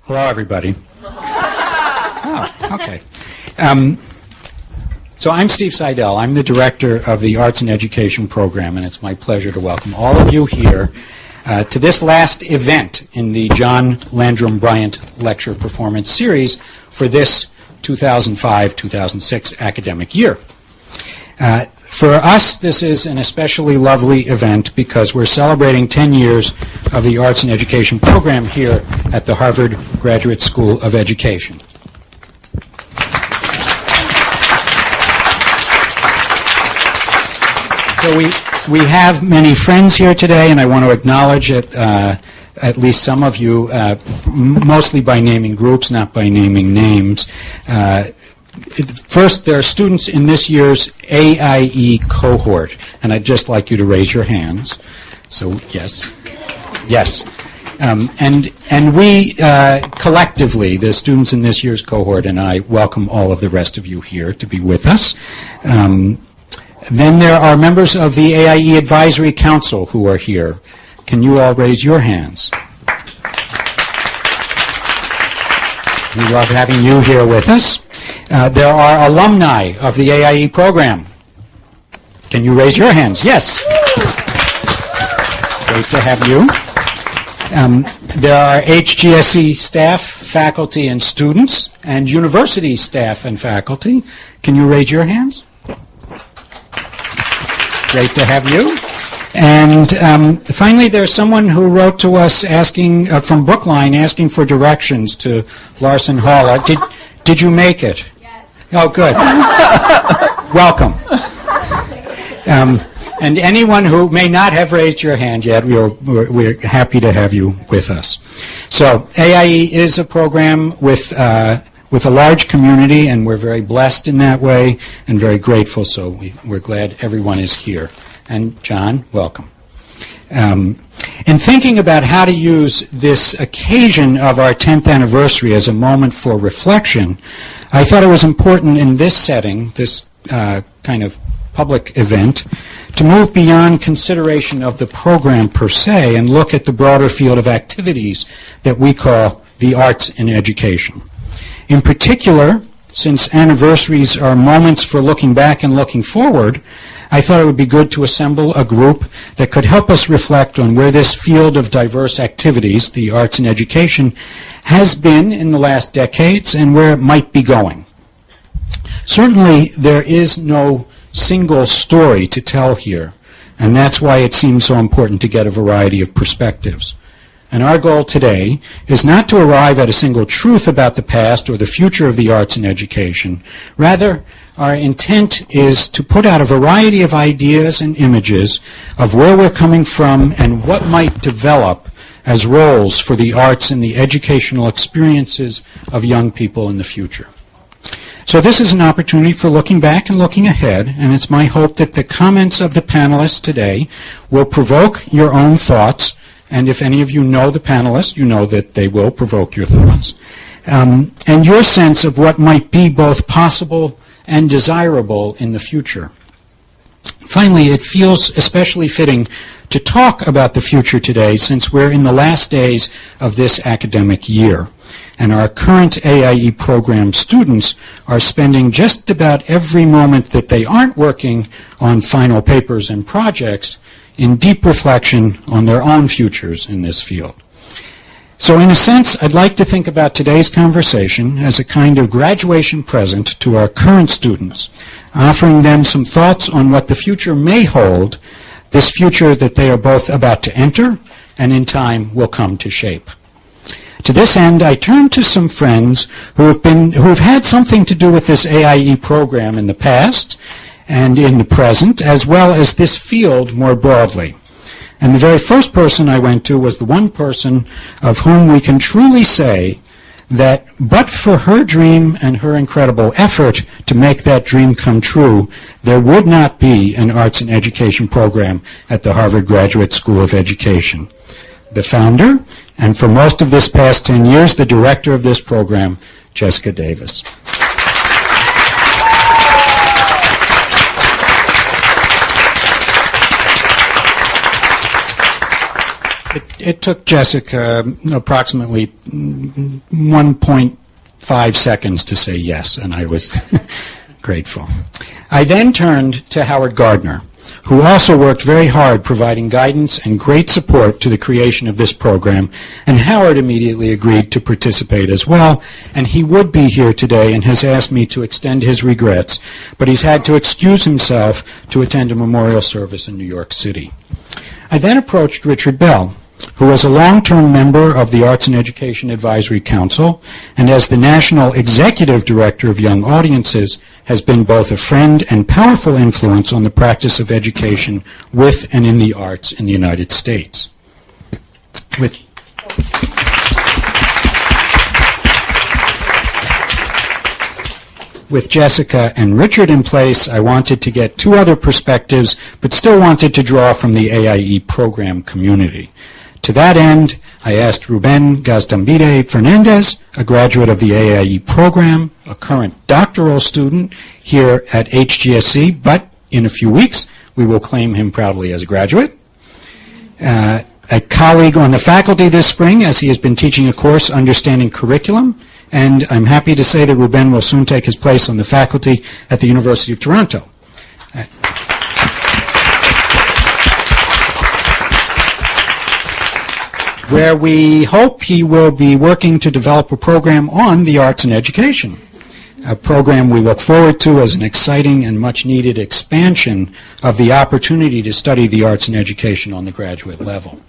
Hello, everybody. Oh, okay. So I'm Steve Seidel. I'm the director of the Arts and Education program, and it's my pleasure to welcome all of you here to this last event in the John Landrum Bryant Lecture Performance Series for this 2005-2006 academic year. For us, this is an especially lovely event because we're celebrating 10 years of the Arts and Education program here at the Harvard Graduate School of Education. So we have many friends here today, and I want to acknowledge it, at least some of you, mostly by naming groups, not by naming names. First, there are students in this year's AIE cohort, and I'd just like you to raise your hands. So, yes. Yes. And we collectively, the students in this year's cohort, and I welcome all of the rest of you here to be with us. Then there are members of the AIE Advisory Council who are here. Can you all raise your hands? We love having you here with us. There are alumni of the AIE program. Can you raise your hands? Yes. Great to have you. There are HGSE staff, faculty, and students, and university staff and faculty. Can you raise your hands? Great to have you. And finally, there's someone who wrote to us asking, from Brookline, asking for directions to Larson Hall. Did you make it? Yes. Oh, good. Welcome. And anyone who may not have raised your hand yet, we're happy to have you with us. So AIE is a program with a large community, and we're very blessed in that way and very grateful, so we're glad everyone is here. And John, welcome. In thinking about how to use this occasion of our 10th anniversary as a moment for reflection, I thought it was important in this setting, this kind of public event, to move beyond consideration of the program per se and look at the broader field of activities that we call the arts in education. In particular, since anniversaries are moments for looking back and looking forward, I thought it would be good to assemble a group that could help us reflect on where this field of diverse activities, the arts and education, has been in the last decades and where it might be going. Certainly, there is no single story to tell here, and that's why it seems so important to get a variety of perspectives. And our goal today is not to arrive at a single truth about the past or the future of the arts and education. Rather, our intent is to put out a variety of ideas and images of where we're coming from and what might develop as roles for the arts and the educational experiences of young people in the future. So this is an opportunity for looking back and looking ahead, and it's my hope that the comments of the panelists today will provoke your own thoughts. And if any of you know the panelists, you know that they will provoke your thoughts. And your sense of what might be both possible and desirable in the future. Finally, it feels especially fitting to talk about the future today since we're in the last days of this academic year. And our current AIE program students are spending just about every moment that they aren't working on final papers and projects in deep reflection on their own futures in this field. So in a sense, I'd like to think about today's conversation as a kind of graduation present to our current students, offering them some thoughts on what the future may hold, this future that they are both about to enter and in time will come to shape. To this end, I turn to some friends who've had something to do with this AIE program in the past and in the present, as well as this field more broadly. And the very first person I went to was the one person of whom we can truly say that but for her dream and her incredible effort to make that dream come true, there would not be an arts and education program at the Harvard Graduate School of Education. The founder, and for most of this past 10 years, the director of this program, Jessica Davis. It took Jessica approximately 1.5 seconds to say yes, and I was grateful. I then turned to Howard Gardner, who also worked very hard providing guidance and great support to the creation of this program, and Howard immediately agreed to participate as well, and he would be here today and has asked me to extend his regrets, but he's had to excuse himself to attend a memorial service in New York City. I then approached Richard Bell, who was a long-term member of the Arts and Education Advisory Council, and as the National Executive Director of Young Audiences, has been both a friend and powerful influence on the practice of education with and in the arts in the United States. With Jessica and Richard in place, I wanted to get two other perspectives, but still wanted to draw from the AIE program community. To that end, I asked Ruben Gazdambide Fernandez, a graduate of the AIE program, a current doctoral student here at HGSC, but in a few weeks we will claim him proudly as a graduate, a colleague on the faculty this spring as he has been teaching a course, Understanding Curriculum, and I'm happy to say that Ruben will soon take his place on the faculty at the University of Toronto. Where we hope he will be working to develop a program on the arts and education, a program we look forward to as an exciting and much-needed expansion of the opportunity to study the arts and education on the graduate level.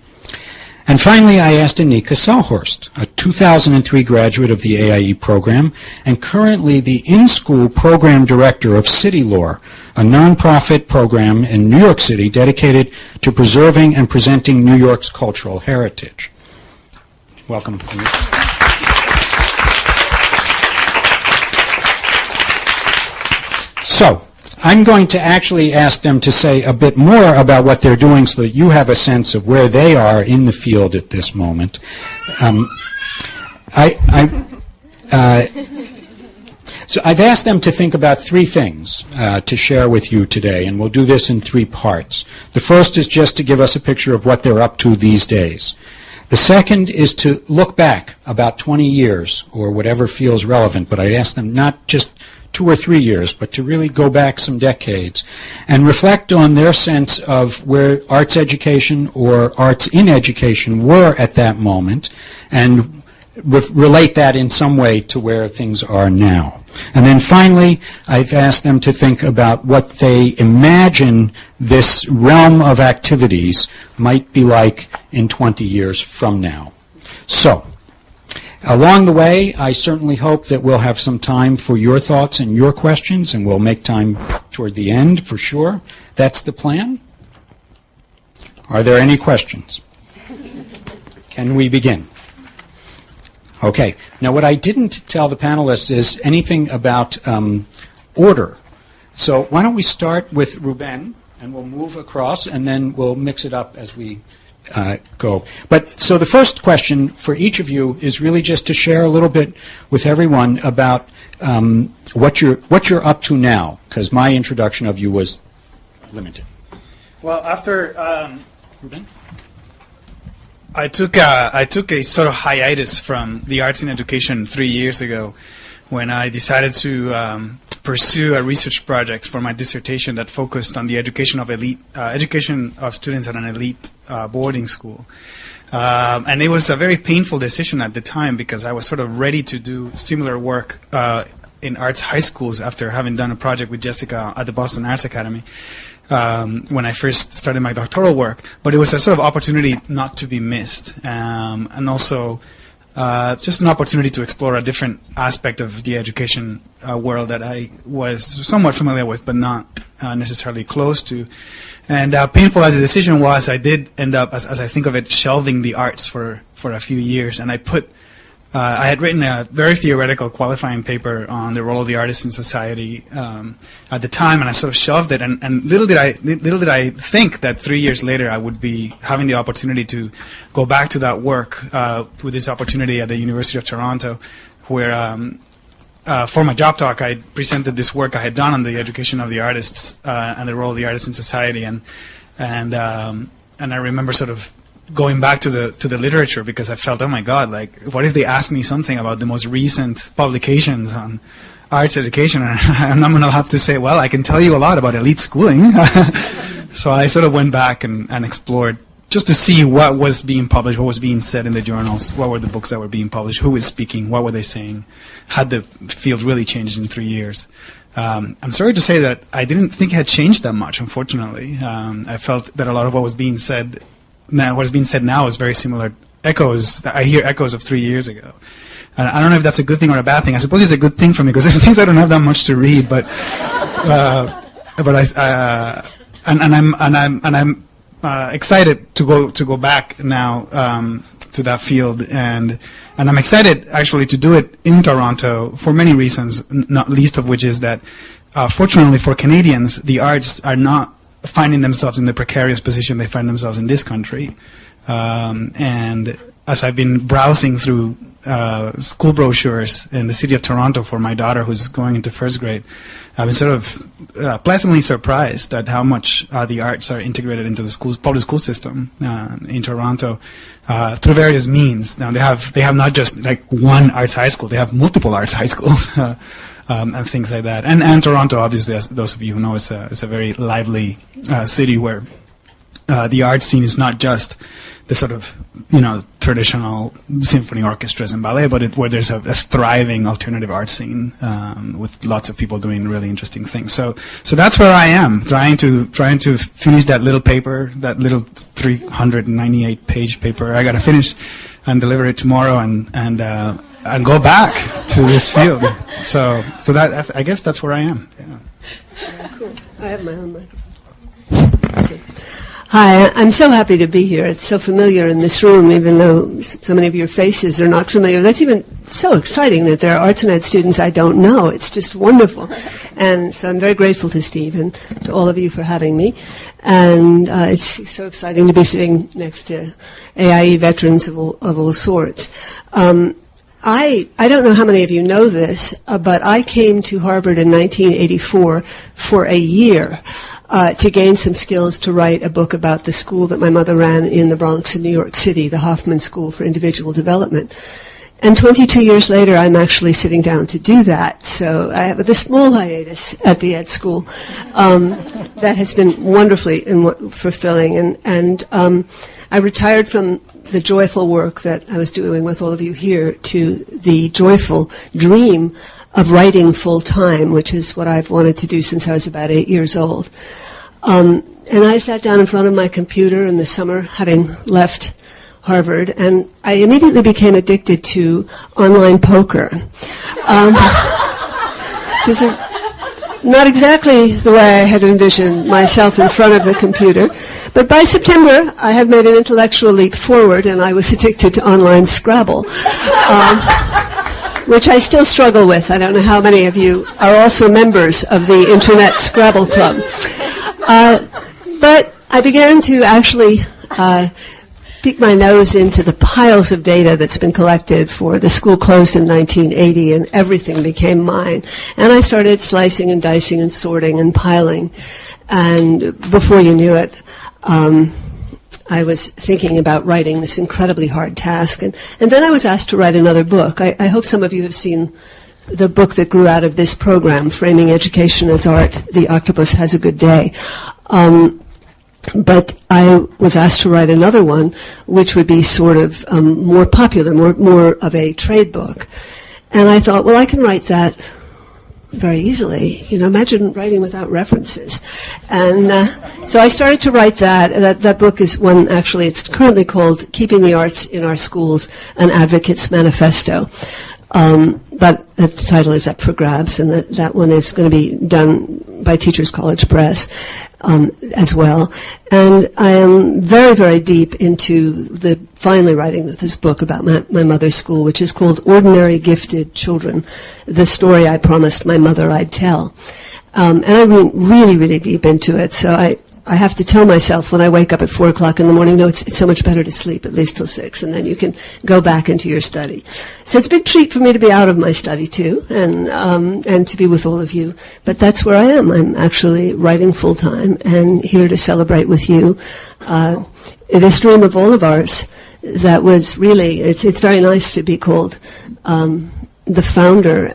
And finally, I asked Anika Selhorst, a 2003 graduate of the AIE program and currently the in-school program director of City Lore, a nonprofit program in New York City dedicated to preserving and presenting New York's cultural heritage. Welcome. So, I'm going to actually ask them to say a bit more about what they're doing so that you have a sense of where they are in the field at this moment. So I've asked them to think about three things to share with you today, and we'll do this in three parts. The first is just to give us a picture of what they're up to these days. The second is to look back about 20 years, or whatever feels relevant, but I asked them not just 2 or 3 years, but to really go back some decades and reflect on their sense of where arts education or arts in education were at that moment and relate that in some way to where things are now. And then finally, I've asked them to think about what they imagine this realm of activities might be like in 20 years from now. So, along the way, I certainly hope that we'll have some time for your thoughts and your questions, and we'll make time toward the end for sure. That's the plan. Are there any questions? Can we begin? Okay. Now, what I didn't tell the panelists is anything about order. So why don't we start with Ruben, and we'll move across, and then we'll mix it up as we go. But so the first question for each of you is really just to share a little bit with everyone about what you're up to now, because my introduction of you was limited. Well, after Ruben? I took a sort of hiatus from the arts in education 3 years ago when I decided to pursue a research project for my dissertation that focused on the education of students at an elite boarding school. And it was a very painful decision at the time because I was sort of ready to do similar work in arts high schools after having done a project with Jessica at the Boston Arts Academy when I first started my doctoral work. But it was a sort of opportunity not to be missed, and also just an opportunity to explore a different aspect of the education world that I was somewhat familiar with, but not necessarily close to. And painful as the decision was, I did end up, as I think of it, shelving the arts for a few years. And I had written a very theoretical qualifying paper on the role of the artist in society at the time, and I sort of shelved it. And little did I think that 3 years later I would be having the opportunity to go back to that work with this opportunity at the University of Toronto, where for my job talk I presented this work I had done on the education of the artists and the role of the artists in society, and I remember sort of going back to the literature, because I felt, oh my God, like, what if they ask me something about the most recent publications on arts education, and I'm going to have to say, well, I can tell you a lot about elite schooling. So I sort of went back and explored just to see what was being published, what was being said in the journals, what were the books that were being published, who was speaking, what were they saying, had the field really changed in 3 years. I'm sorry to say that I didn't think it had changed that much, unfortunately. I felt that a lot of what was being said now, is very similar echoes. I hear echoes of 3 years ago. And I don't know if that's a good thing or a bad thing. I suppose it's a good thing for me, because there's things I don't have that much to read, but I'm excited to go back now to that field, and I'm excited actually to do it in Toronto for many reasons, not least of which is that fortunately for Canadians, the arts are not finding themselves in the precarious position they find themselves in this country. And as I've been browsing through school brochures in the city of Toronto for my daughter who's going into first grade, I've been sort of pleasantly surprised at how much the arts are integrated into the public school system in Toronto through various means. Now they have not just like one arts high school; they have multiple arts high schools and things like that. And Toronto, obviously, as those of you who know, is a very lively city where the art scene is not just the sort of, traditional symphony orchestras and ballet, but where there's a thriving alternative art scene with lots of people doing really interesting things. So that's where I am, trying to finish that little paper, that little 398-page paper. I got to finish and deliver it tomorrow, and go back to this field. So that I guess that's where I am. Yeah. Cool. I have my own microphone. Okay. Hi, I'm so happy to be here. It's so familiar in this room, even though so many of your faces are not familiar. That's even so exciting that there are arts and ed students I don't know. It's just wonderful. And so I'm very grateful to Steve and to all of you for having me. And it's so exciting to be sitting next to AIE veterans of all sorts. I don't know how many of you know this, but I came to Harvard in 1984 for a year to gain some skills to write a book about the school that my mother ran in the Bronx in New York City, the Hoffman School for Individual Development. And 22 years later, I'm actually sitting down to do that. So I have a small hiatus at the ed school that has been wonderfully fulfilling. And I retired from the joyful work that I was doing with all of you here to the joyful dream of writing full time, which is what I've wanted to do since I was about 8 years old. And I sat down in front of my computer in the summer, having left Harvard, and I immediately became addicted to online poker, which is not exactly the way I had envisioned myself in front of the computer. But by September, I had made an intellectual leap forward, and I was addicted to online Scrabble, which I still struggle with. I don't know how many of you are also members of the Internet Scrabble Club. But I began to actually peek my nose into the piles of data that's been collected for the school closed in 1980, and everything became mine. And I started slicing and dicing and sorting and piling. And before you knew it, I was thinking about writing this incredibly hard task. And then I was asked to write another book. I hope some of you have seen the book that grew out of this program, Framing Education as Art, The Octopus Has a Good Day. But I was asked to write another one, which would be sort of more popular, more of a trade book. And I thought, well, I can write that very easily. Imagine writing without references. And so I started to write that. That book is one, actually, it's currently called Keeping the Arts in Our Schools, An Advocate's Manifesto. But the title is up for grabs, and that one is going to be done by Teachers College Press as well. And I am very, very deep into finally writing this book about my mother's school, which is called Ordinary Gifted Children, the story I promised my mother I'd tell. And I'm really, really deep into it, so I have to tell myself when I wake up at 4 o'clock in the morning, no, it's so much better to sleep at least till 6, and then you can go back into your study. So it's a big treat for me to be out of my study too, and to be with all of you. But that's where I am. I'm actually writing full time and here to celebrate with you this dream of all of ours that was really, it's very nice to be called the founder,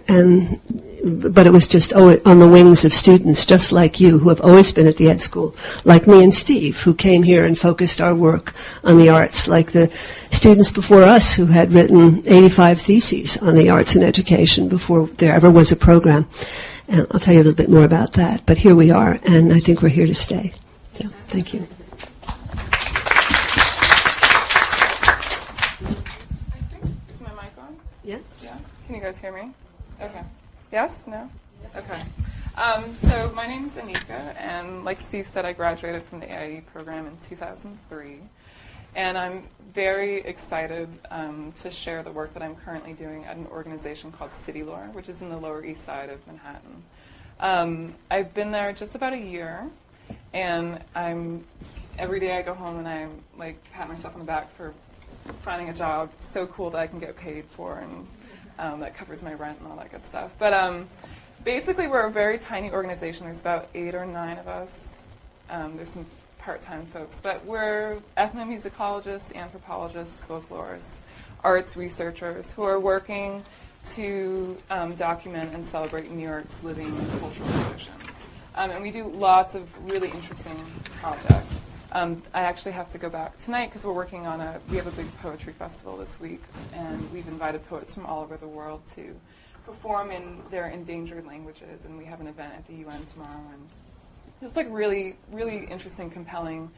but it was just on the wings of students just like you who have always been at the Ed School, like me and Steve, who came here and focused our work on the arts, like the students before us who had written 85 theses on the arts and education before there ever was a program. And I'll tell you a little bit more about that, but here we are, and I think we're here to stay. So, thank you. Is my mic on? Yeah? Yeah? Can you guys hear me? Okay. Yes? No? Okay. So my name is Anika, and like Steve said, I graduated from the AIE program in 2003. And I'm very excited to share the work that I'm currently doing at an organization called City Lore, which is in the Lower East Side of Manhattan. I've been there just about a year, and every day I go home and I'm like pat myself on the back for finding a job so cool that I can get paid for, and that covers my rent and all that good stuff. But basically, we're a very tiny organization. There's about 8 or 9 of us. There's some part-time folks, but we're ethnomusicologists, anthropologists, folklorists, arts researchers who are working to document and celebrate New York's living cultural traditions. And we do lots of really interesting projects. I actually have to go back tonight because we have a big poetry festival this week, and we've invited poets from all over the world to perform in their endangered languages, and we have an event at the UN tomorrow, and just like really, really interesting, compelling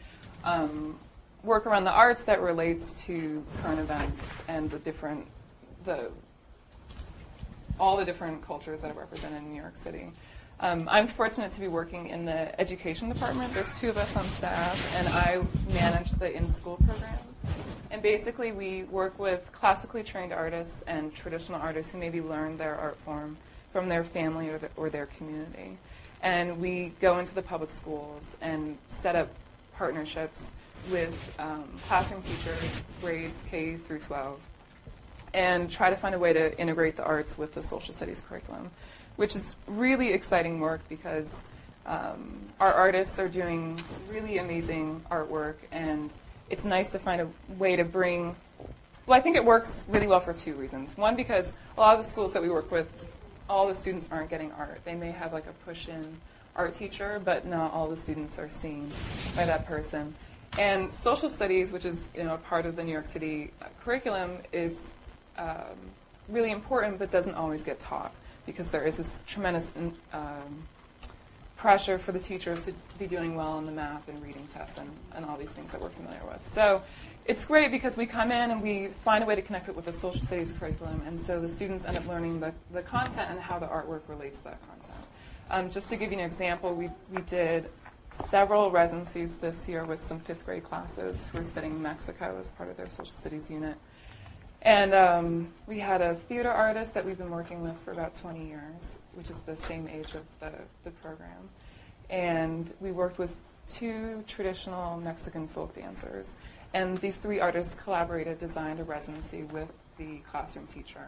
work around the arts that relates to current events and all the different cultures that are represented in New York City. I'm fortunate to be working in the education department. There's 2 of us on staff, and I manage the in-school programs. And basically, we work with classically trained artists and traditional artists who maybe learned their art form from their family or their community. And we go into the public schools and set up partnerships with classroom teachers, grades K through 12, and try to find a way to integrate the arts with the social studies curriculum, which is really exciting work because our artists are doing really amazing artwork, and it's nice to find a way to bring, well, I think it works really well for 2 reasons. One, because a lot of the schools that we work with, all the students aren't getting art. They may have like a push-in art teacher, but not all the students are seen by that person. And social studies, which is a part of the New York City curriculum, is really important, but doesn't always get taught because there is this tremendous pressure for the teachers to be doing well in the math and reading tests and all these things that we're familiar with. So it's great because we come in and we find a way to connect it with the social studies curriculum, and so the students end up learning the content and how the artwork relates to that content. Just to give you an example, we did several residencies this year with some 5th grade classes who are studying Mexico as part of their social studies unit. And we had a theater artist that we've been working with for about 20 years, which is the same age of the program. And we worked with 2 traditional Mexican folk dancers. And these 3 artists collaborated, designed a residency with the classroom teacher.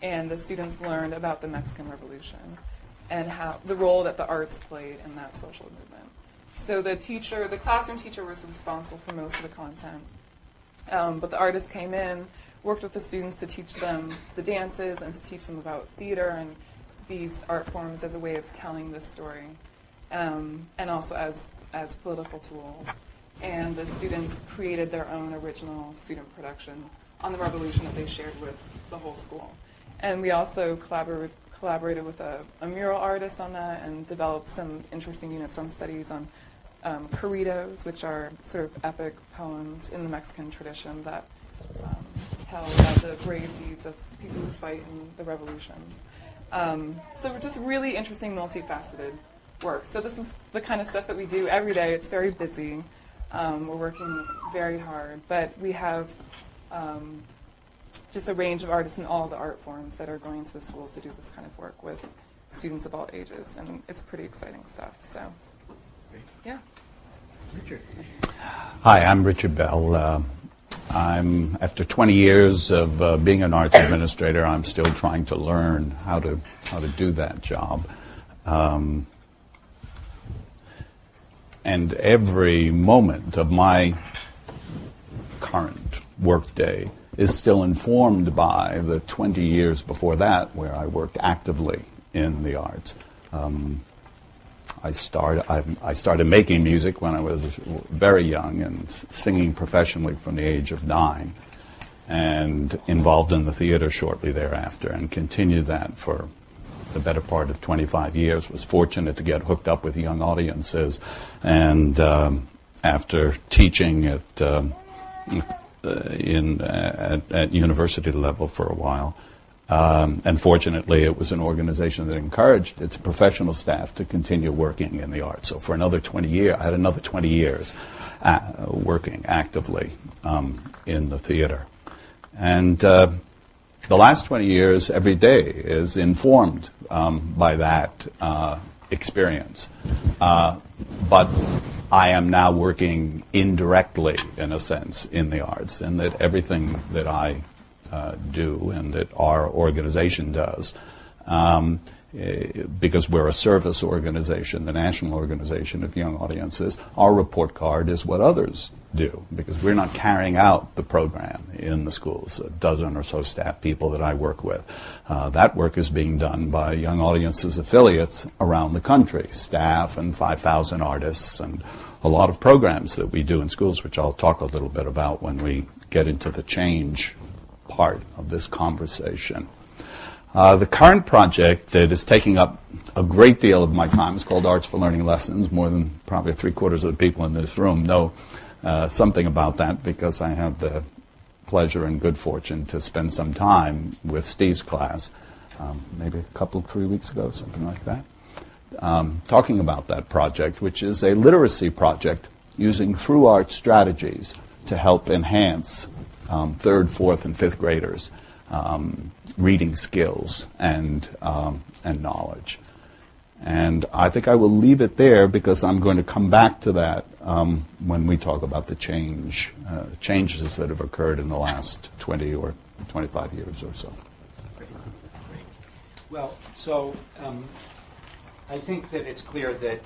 And the students learned about the Mexican Revolution and how the role that the arts played in that social movement. So the classroom teacher was responsible for most of the content. But the artist came in, worked with the students to teach them the dances and to teach them about theater and these art forms as a way of telling this story, and also as political tools. And the students created their own original student production on the revolution that they shared with the whole school. And we also collaborated with a mural artist on that and developed some interesting units on studies on corridos, which are sort of epic poems in the Mexican tradition that tell about the brave deeds of people who fight in the revolutions. So just really interesting, multifaceted work. So this is the kind of stuff that we do every day. It's very busy. We're working very hard, but we have just a range of artists in all the art forms that are going into the schools to do this kind of work with students of all ages, and it's pretty exciting stuff. So, yeah. Richard. Hi, I'm Richard Bell. After 20 years of being an arts administrator, I'm still trying to learn how to do that job. And every moment of my current workday is still informed by the 20 years before that where I worked actively in the arts. I started making music when I was very young and singing professionally from the age of 9, and involved in the theater shortly thereafter, and continued that for the better part of 25 years. Was fortunate to get hooked up with young audiences, and after teaching at university level for a while. And fortunately, it was an organization that encouraged its professional staff to continue working in the arts. So for another 20 years, I had another 20 years working actively in the theater. And the last 20 years, every day is informed by that experience. But I am now working indirectly, in a sense, in the arts, and that everything that I do and that our organization does, because we're a service organization, the national organization of young audiences, our report card is what others do, because we're not carrying out the program in the schools, a dozen or so staff people that I work with. That work is being done by young audiences affiliates around the country, staff and 5,000 artists, and a lot of programs that we do in schools, which I'll talk a little bit about when we get into the change part of this conversation. The current project that is taking up a great deal of my time is called Arts for Learning Lessons. More than probably 3/4 of the people in this room know something about that, because I had the pleasure and good fortune to spend some time with Steve's class, maybe 3 weeks ago, something like that, talking about that project, which is a literacy project using through art strategies to help enhance 3rd, 4th, and 5th graders' reading skills and knowledge. And I think I will leave it there, because I'm going to come back to that when we talk about the changes that have occurred in the last 20 or 25 years or so. Great. Well, so I think that it's clear that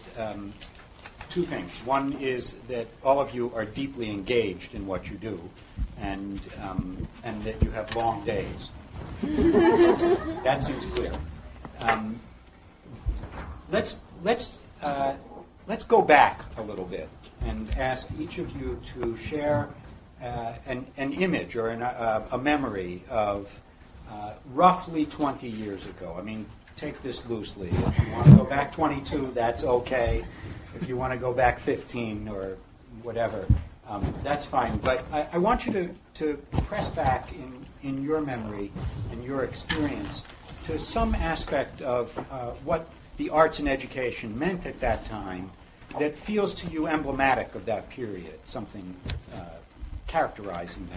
two things. One is that all of you are deeply engaged in what you do, and that you have long days. That seems clear. Let's go back a little bit and ask each of you to share an image or a memory of roughly 20 years ago. I mean, take this loosely. If you want to go back 22, that's okay. If you want to go back 15 or whatever, that's fine. But I want you to press back in your memory and your experience to some aspect of what the arts and education meant at that time that feels to you emblematic of that period, something characterizing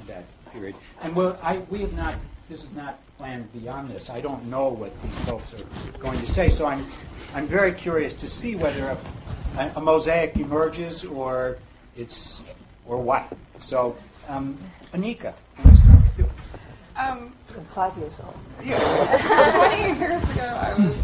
that period. And we have not. This is not planned beyond this. I don't know what these folks are going to say, so I'm very curious to see whether a mosaic emerges or what. So, Anika, let me start with you. I'm 5 years old. Yeah. 20 years ago, I was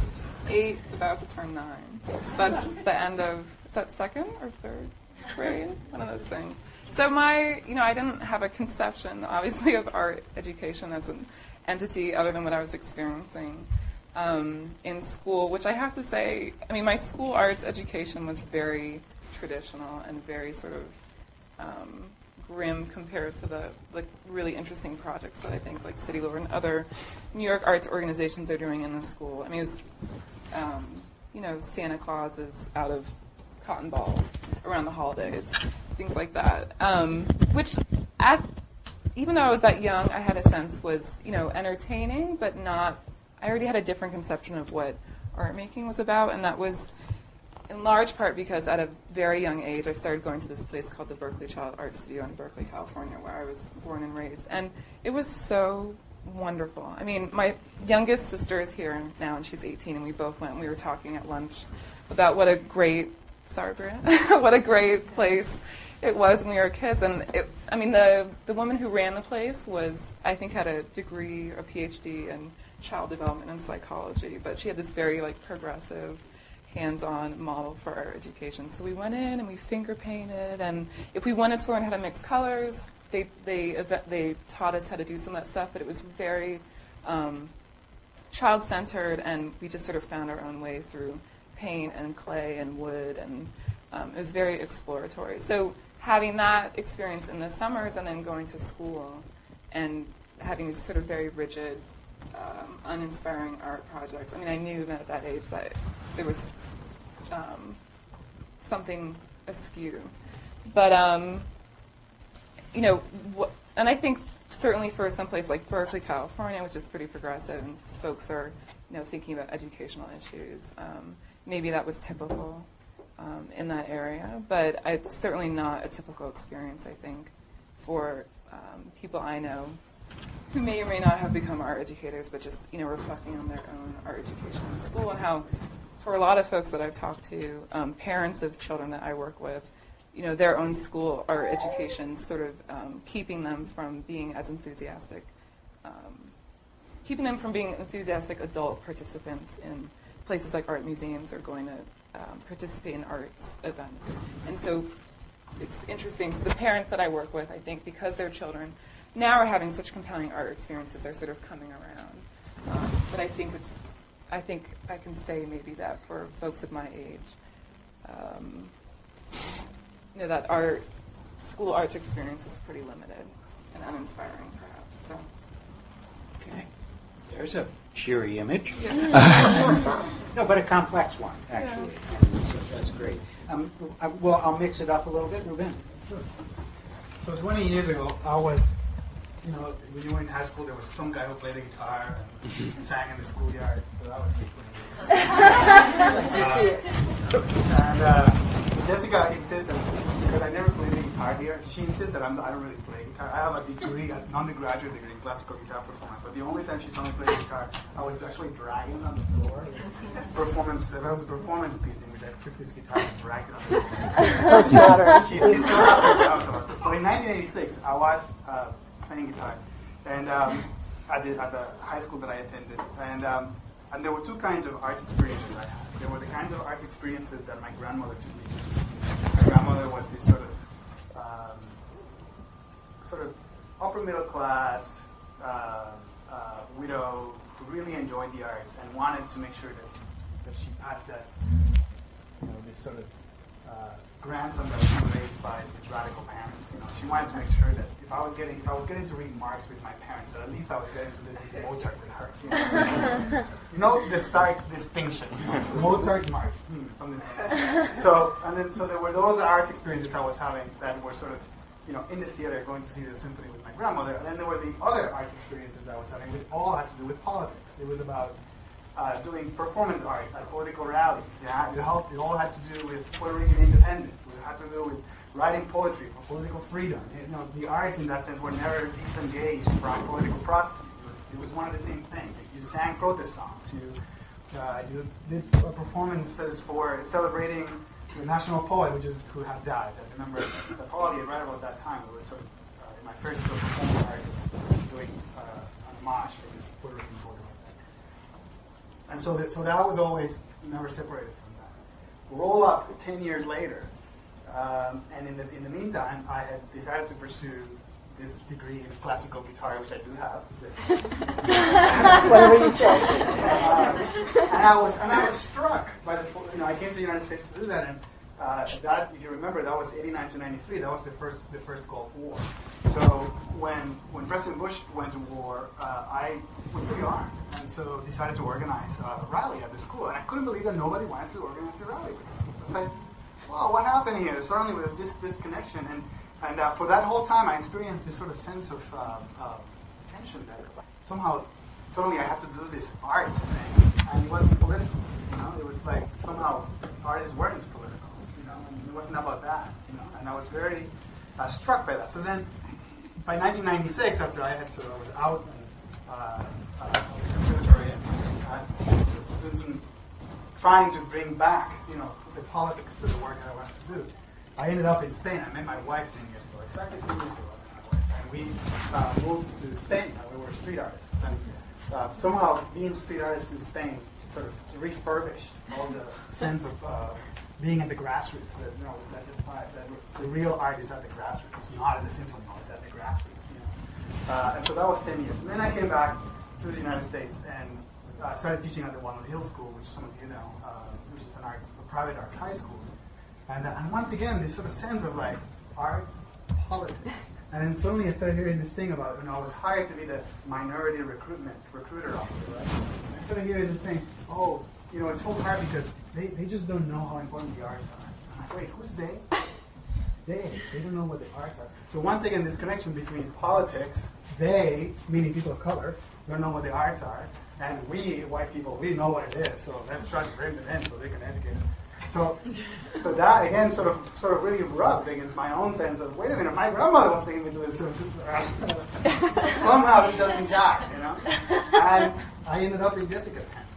8, about to turn 9. So that's the end of, is that 2nd or 3rd grade? One of those things. So I didn't have a conception, obviously, of art education as an entity other than what I was experiencing in school, which I have to say, my school arts education was very traditional and very sort of grim compared to the really interesting projects that I think like City Lore and other New York arts organizations are doing in the school. It was, Santa Claus is out of cotton balls around the holidays, things like that. Which, even though I was that young, I had a sense was, entertaining, but not. I already had a different conception of what art making was about, and that was in large part because at a very young age, I started going to this place called the Berkeley Child Art Studio in Berkeley, California, where I was born and raised, and it was so wonderful. My youngest sister is here now, and she's 18, and we both went, and we were talking at lunch about what a great. Sorry, Bria. What a great place it was when we were kids. And the woman who ran the place I think had a degree, a PhD in child development and psychology, but she had this very progressive, hands-on model for our education. So we went in and we finger painted, and if we wanted to learn how to mix colors, they taught us how to do some of that stuff, but it was very child-centered, and we just sort of found our own way through paint and clay and wood, and it was very exploratory. So having that experience in the summers and then going to school and having these sort of very rigid, uninspiring art projects. I mean, I knew even at that age that there was something askew. But, you know, and I think certainly for someplace like Berkeley, California, which is pretty progressive, and folks are, you know, thinking about educational issues, maybe that was typical in that area, but it's certainly not a typical experience, I think, for people I know who may or may not have become art educators, but just, you know, reflecting on their own art education in school, and how for a lot of folks that I've talked to, parents of children that I work with, you know, their own school art education sort of keeping them from being as enthusiastic, keeping them from being enthusiastic adult participants in places like art museums or going to participate in arts events. And so it's interesting. The parents that I work with, I think, because their children now are having such compelling art experiences, are sort of coming around. But I think I can say maybe that for folks of my age, you know, that our school arts experience is pretty limited and uninspiring, perhaps. So. Okay. There's a cheery image. No, but a complex one, actually. So that's great. Well, I'll mix it up a little bit. Ruben. Sure. So 20 years ago, I was, you know, when you were in high school, there was some guy who played the guitar and sang in the schoolyard. So that was me 20 years ago. Like to see it. And Jessica insists that, because I never played the guitar here, she insists that I don't really play guitar. I have a degree, an undergraduate degree in classical guitar performance, but the only time she saw me play guitar, I was actually dragging it on the floor. Performance, that was a performance piece in which I took this guitar and dragged it on the floor. Postmodern. She's still out there. So in 1986, I was playing guitar, and at the high school that I attended, and there were two kinds of arts experiences I had. There were the kinds of arts experiences that my grandmother took me to. My grandmother was this sort of upper middle class widow who really enjoyed the arts and wanted to make sure that she passed that, you know, this sort of grandson that was raised by his radical parents. You know, she wanted to make sure that if I was getting to read Marx with my parents, that at least I was getting to listen to Mozart with her. You know the stark distinction. Mozart, Marx, something like that. So there were those arts experiences I was having that were sort of, you know, in the theater, going to see the symphony with my grandmother, and then there were the other arts experiences I was having, which all had to do with politics. It was about doing performance art at political rallies. It all had to do with Puerto Rican independence. It had to do with writing poetry for political freedom. You know, the arts, in that sense, were never disengaged from political processes. It was one of the same things. You sang protest songs. You did performances for celebrating the national poet, who had died. I remember the poet right about that time. We were sort of in my first book, performance art, was doing an homage for this Puerto Rican poet like that. And so that was always never separated from that. Roll up 10 years later, and in the meantime, I had decided to pursue this degree in classical guitar, which I do have. Whatever you say. And I was struck by the. You know, I came to the United States to do that, and that, if you remember, that was 89 to 93. That was the first Gulf War. So when President Bush went to war, I was pretty armed, and so decided to organize a rally at the school. And I couldn't believe that nobody wanted to organize the rally. It's like, well, what happened here? Suddenly there was this connection, and for that whole time, I experienced this sort of sense of tension that somehow, suddenly I had to do this art thing, and it wasn't political. You know, it was like somehow artists weren't political. You know, and it wasn't about that. You know, and I was very struck by that. So then, by 1996, after I was out and conservatory and trying to bring back, you know, the politics to the work that I wanted to do, I ended up in Spain. I met my wife 10 years ago, exactly 10 years ago. And we moved to Spain. We were street artists. And somehow being street artists in Spain sort of refurbished all the sense of being at the grassroots. That, the real art is at the grassroots. It's not at the symphony hall. It's at the grassroots. And so that was 10 years. And then I came back to the United States and started teaching at the Walnut Hill School, which some of you know, which is a private arts high school. And once again, this sort of sense of like art, politics. And then suddenly I started hearing this thing about, I was hired to be the minority recruiter officer, right? And I started hearing this thing, it's so hard because they just don't know how important the arts are. I'm like, wait, who's they? They don't know what the arts are. So once again, this connection between politics, they, meaning people of color, don't know what the arts are, and we, white people, we know what it is, so let's try to bring them in so they can educate them. So that again sort of really rubbed against my own sense of, wait a minute, my grandmother was taking me to this. Somehow it doesn't jive, And I ended up in Jessica's hand.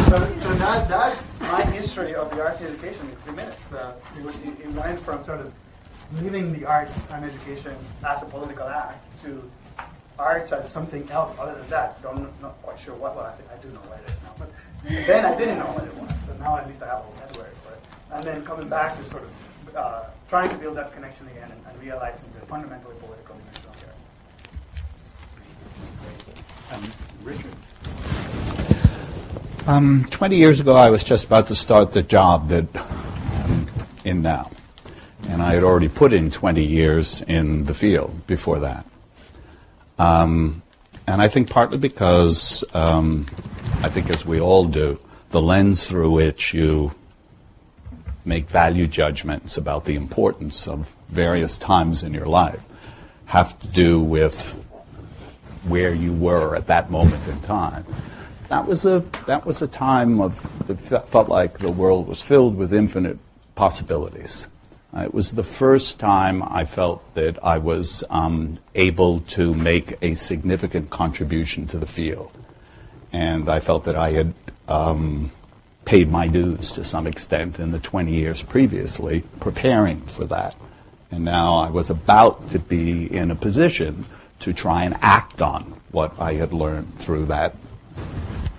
So that's my history of the arts and education in 3 minutes. It went from sort of leaving the arts and education as a political act to art as something else other than that. Not quite sure what. Well, I do know what it is now, but then I didn't know what it was. So now at least I have a vocabulary for it. And then coming back to sort of trying to build that connection again and realizing the fundamentally political dimension of the arts. Richard. 20 years ago, I was just about to start the job that I'm in now. And I had already put in 20 years in the field before that. And I think partly because, I think as we all do, the lens through which you make value judgments about the importance of various times in your life have to do with where you were at that moment in time. That was a time that felt like the world was filled with infinite possibilities. It was the first time I felt that I was able to make a significant contribution to the field. And I felt that I had paid my dues to some extent in the 20 years previously preparing for that. And now I was about to be in a position to try and act on what I had learned through that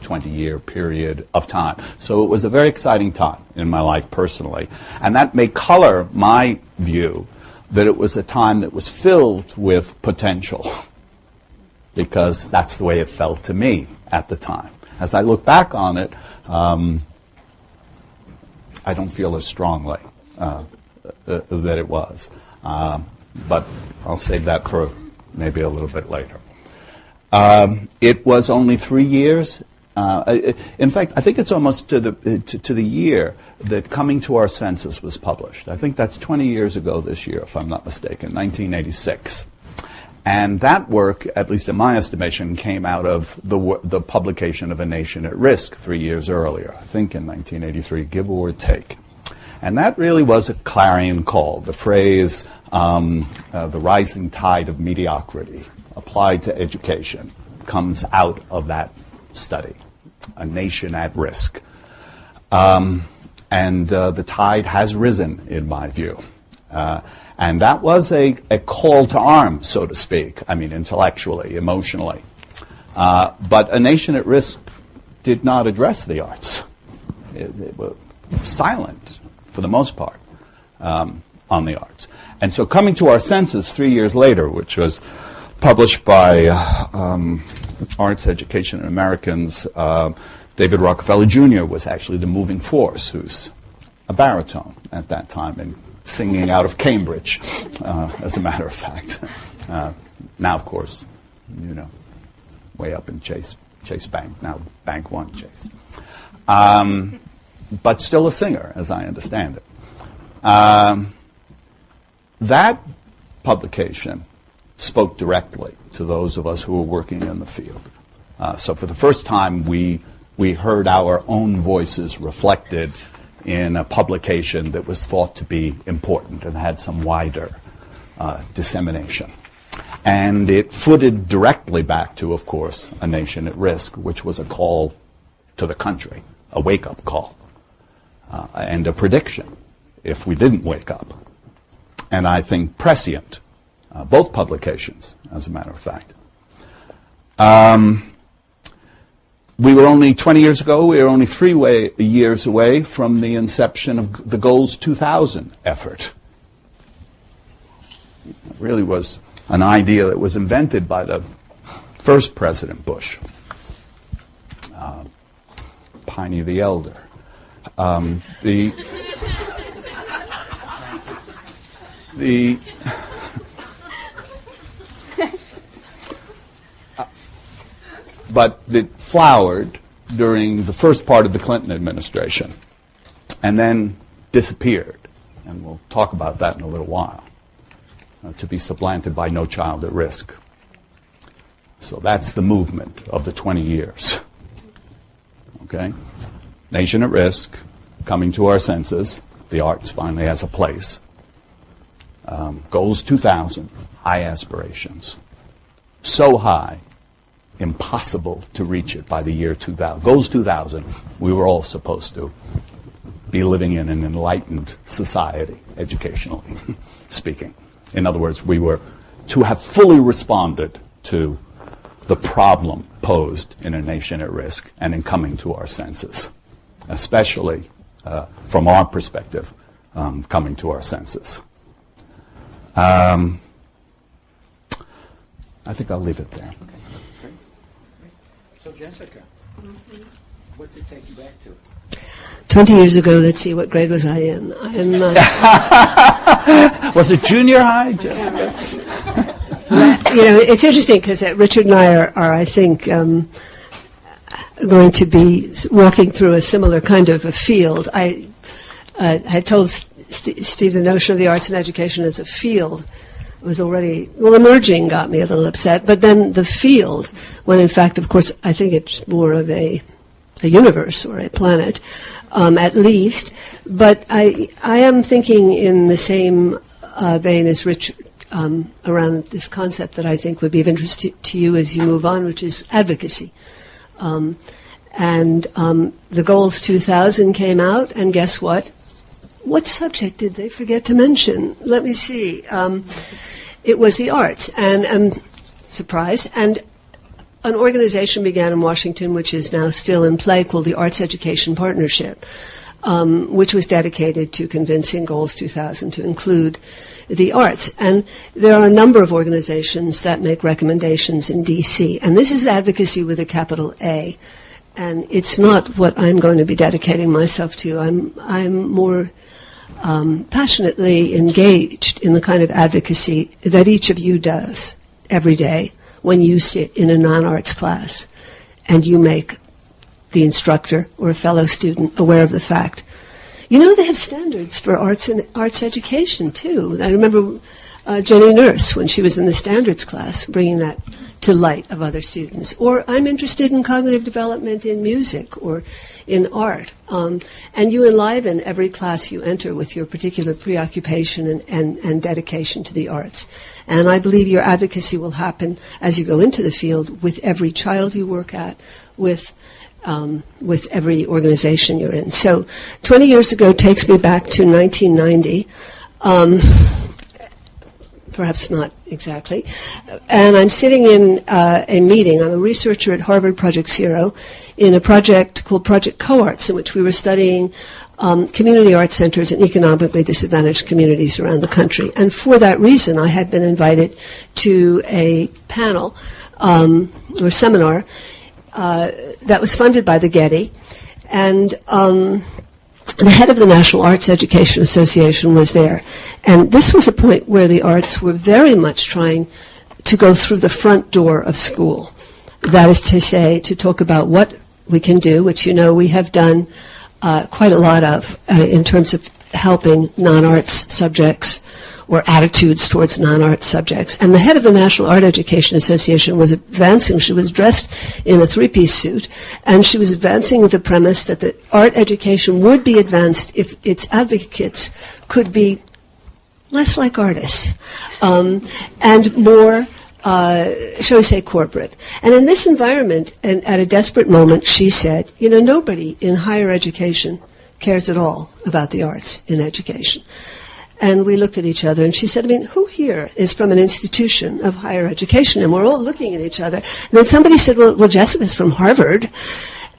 20-year period of time. So it was a very exciting time in my life personally. And that may color my view that it was a time that was filled with potential, because that's the way it felt to me at the time. As I look back on it, I don't feel as strongly that it was. But I'll save that for maybe a little bit later. It was only 3 years. In fact, I think it's almost to the year that Coming to Our Senses was published. I think that's 20 years ago this year, if I'm not mistaken, 1986. And that work, at least in my estimation, came out of the publication of A Nation at Risk 3 years earlier, I think in 1983, give or take. And that really was a clarion call. The phrase, the rising tide of mediocrity applied to education, comes out of that study, A Nation at Risk. And the tide has risen, in my view. And that was a call to arms, so to speak, I mean, intellectually, emotionally. But A Nation at Risk did not address the arts. It was silent, for the most part, on the arts. And so Coming to Our Senses 3 years later, which was published by Arts, Education, and Americans, David Rockefeller Jr. was actually the moving force, who's a baritone at that time and singing out of Cambridge, as a matter of fact. Now, of course, way up in Chase Bank, now Bank One Chase. But still a singer, as I understand it. That publication spoke directly to those of us who were working in the field. So for the first time, we heard our own voices reflected in a publication that was thought to be important and had some wider dissemination. And it footed directly back to, of course, A Nation at Risk, which was a call to the country, a wake-up call, and a prediction if we didn't wake up. And I think prescient, both publications, as a matter of fact. we were only 20 years ago, we were only 3 years away from the inception of the Goals 2000 effort. It really was an idea that was invented by the first President Bush, Piney the Elder. But it flowered during the first part of the Clinton administration and then disappeared. And we'll talk about that in a little while, to be supplanted by No Child at Risk. So that's the movement of the 20 years. Okay? Nation at risk, coming to our senses, the arts finally has a place. Goals 2000, high aspirations. So high, impossible to reach it by the year 2000. Goals 2000, we were all supposed to be living in an enlightened society, educationally speaking. In other words, we were to have fully responded to the problem posed in a nation at risk and in coming to our senses, especially from our perspective, coming to our senses. I think I'll leave it there. Okay. So, Jessica, what's it take you back to? 20 years ago, let's see, what grade was I in? Was it junior high, Jessica? It's interesting because Richard and I are I think, going to be walking through a similar kind of a field. I had told Steve the notion of the arts and education as a field was already, emerging got me a little upset, but then the field, when in fact, of course, I think it's more of a universe or a planet, at least. But I am thinking in the same vein as Richard around this concept that I think would be of interest to you as you move on, which is advocacy. The Goals 2000 came out, and guess what? What subject did they forget to mention? Let me see. It was the arts, and surprise. And an organization began in Washington, which is now still in play, called the Arts Education Partnership, which was dedicated to convincing Goals 2000 to include the arts. And there are a number of organizations that make recommendations in D.C., and this is advocacy with a capital A. And it's not what I'm going to be dedicating myself to. I'm more passionately engaged in the kind of advocacy that each of you does every day when you sit in a non-arts class and you make the instructor or a fellow student aware of the fact. They have standards for arts and arts education, too. I remember Jenny Nurse, when she was in the standards class, bringing that to light of other students. Or I'm interested in cognitive development in music or in art. And you enliven every class you enter with your particular preoccupation and dedication to the arts. And I believe your advocacy will happen as you go into the field with every child you work at, with every organization you're in. So 20 years ago takes me back to 1990. Perhaps not exactly. And I'm sitting in a meeting. I'm a researcher at Harvard Project Zero in a project called Project Co-Arts, in which we were studying community art centers in economically disadvantaged communities around the country. And for that reason, I had been invited to a panel or seminar that was funded by the Getty. And the head of the National Arts Education Association was there. And this was a point where the arts were very much trying to go through the front door of school. That is to say, to talk about what we can do, which we have done quite a lot of in terms of helping non-arts subjects or attitudes towards non-arts subjects. And the head of the National Art Education Association was advancing. She was dressed in a three-piece suit, and she was advancing with the premise that the art education would be advanced if its advocates could be less like artists and more, shall we say, corporate. And in this environment, and at a desperate moment, she said, nobody in higher education cares at all about the arts in education. And we looked at each other, and she said, I mean, who here is from an institution of higher education? And we're all looking at each other. And then somebody said, well, Jessica's from Harvard.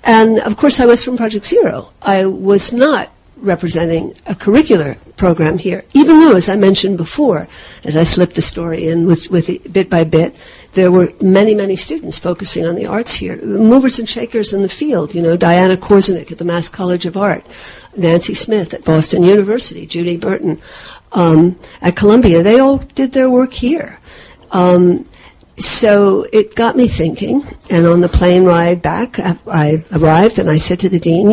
And, of course, I was from Project Zero. I was not representing a curricular program here, even though, as I mentioned before, as I slipped the story in with bit by bit, there were many, many students focusing on the arts here, movers and shakers in the field, Diana Korzenik at the Mass College of Art, Nancy Smith at Boston University, Judy Burton at Columbia. They all did their work here. So it got me thinking, and on the plane ride back, I arrived and I said to the dean,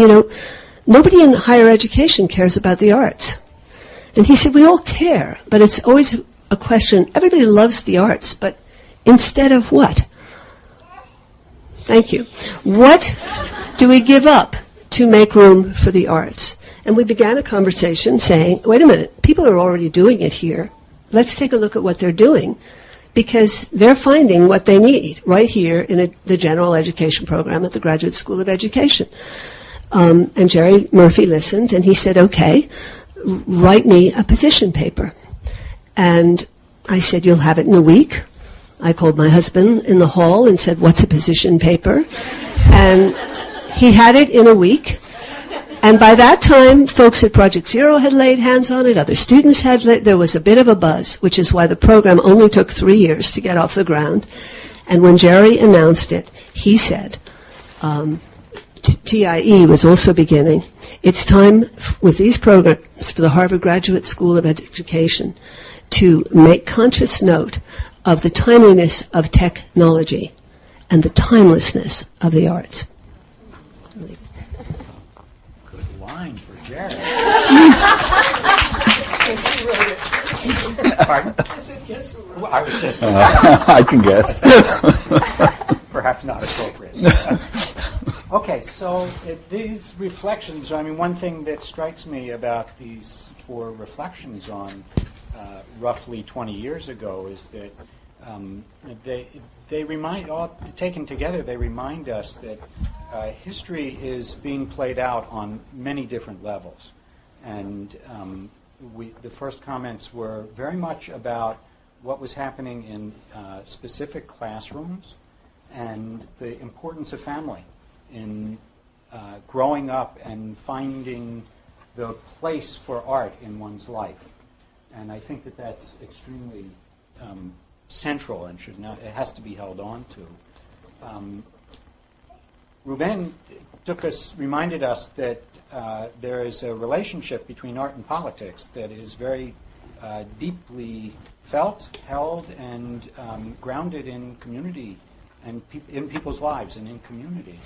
nobody in higher education cares about the arts. And he said, we all care, but it's always a question. Everybody loves the arts, but instead of what? Thank you. What do we give up to make room for the arts? And we began a conversation saying, wait a minute, people are already doing it here. Let's take a look at what they're doing, because they're finding what they need right here in the general education program at the Graduate School of Education. And Jerry Murphy listened, and he said, okay, write me a position paper. And I said, you'll have it in a week. I called my husband in the hall and said, what's a position paper? And he had it in a week. And by that time, folks at Project Zero had laid hands on it, other students had there was a bit of a buzz, which is why the program only took 3 years to get off the ground. And when Jerry announced it, he said, TIE was also beginning. It's time with these programs for the Harvard Graduate School of Education to make conscious note of the timeliness of technology and the timelessness of the arts. Good line for Jerry. Guess who wrote it? Pardon? I said, guess who wrote it? Well, I was just I can guess. perhaps not appropriate. Okay, so these reflections, I mean, one thing that strikes me about these 4 reflections on roughly 20 years ago is that they remind, all taken together, they remind us that history is being played out on many different levels. And the first comments were very much about what was happening in specific classrooms and the importance of family in growing up and finding the place for art in one's life. And I think that that's extremely central and it has to be held on to. Ruben reminded us that there is a relationship between art and politics that is very deeply felt, held, and grounded in community and in people's lives and in community.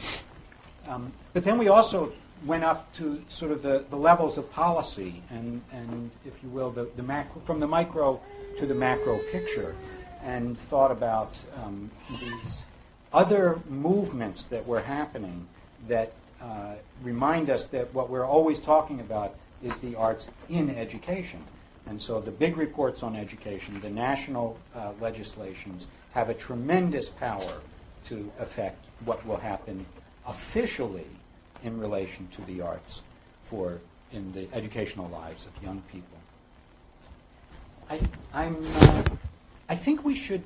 But then we also went up to sort of the levels of policy and if you will, the macro, from the micro to the macro picture, and thought about these other movements that were happening that remind us that what we're always talking about is the arts in education. And so the big reports on education, the national legislations, have a tremendous power to affect what will happen officially in relation to the arts in the educational lives of young people. I think we should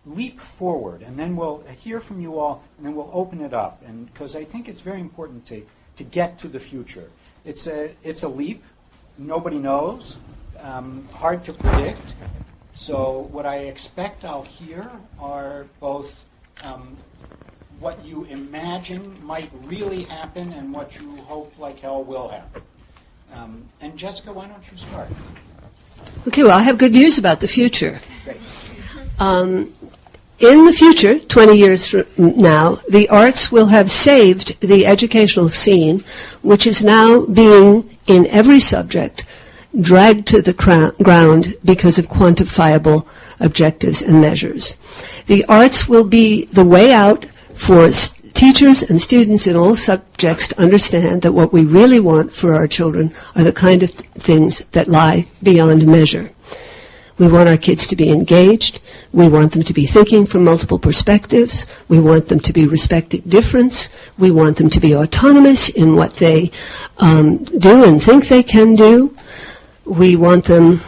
leap forward, and then we'll hear from you all, and then we'll open it up, and because I think it's very important to get to the future. It's a leap. Nobody knows. Hard to predict. So what I expect I'll hear are both what you imagine might really happen and what you hope like hell will happen. And Jessica, why don't you start? Okay, well, I have good news about the future. Great. In the future, 20 years from now, the arts will have saved the educational scene, which is now being, in every subject, dragged to the ground because of quantifiable objectives and measures. The arts will be the way out for teachers and students in all subjects to understand that what we really want for our children are the kind of things that lie beyond measure. We want our kids to be engaged. We want them to be thinking from multiple perspectives. We want them to be respecting difference. We want them to be autonomous in what they do and think they can do. we want them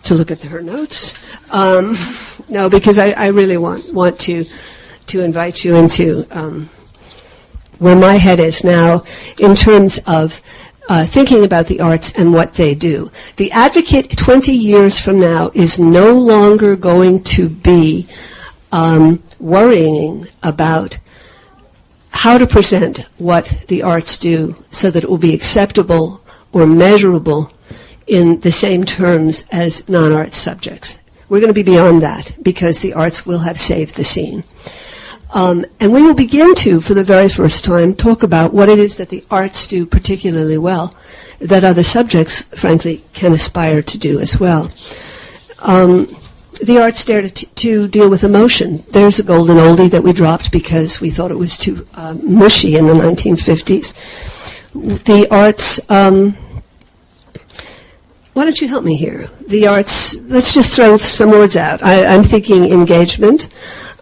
to look at her notes. No, because I really want to invite you into where my head is now in terms of thinking about the arts and what they do. The Advocate 20 years from now is no longer going to be worrying about how to present what the arts do so that it will be acceptable or measurable in the same terms as non-arts subjects. We're going to be beyond that because the arts will have saved the scene. And we will begin to, for the very first time, talk about what it is that the arts do particularly well that other subjects, frankly, can aspire to do as well. The arts dare to deal with emotion. There's a golden oldie that we dropped because we thought it was too mushy in the 1950s. The arts... why don't you help me here? The arts, let's just throw some words out. I'm thinking engagement.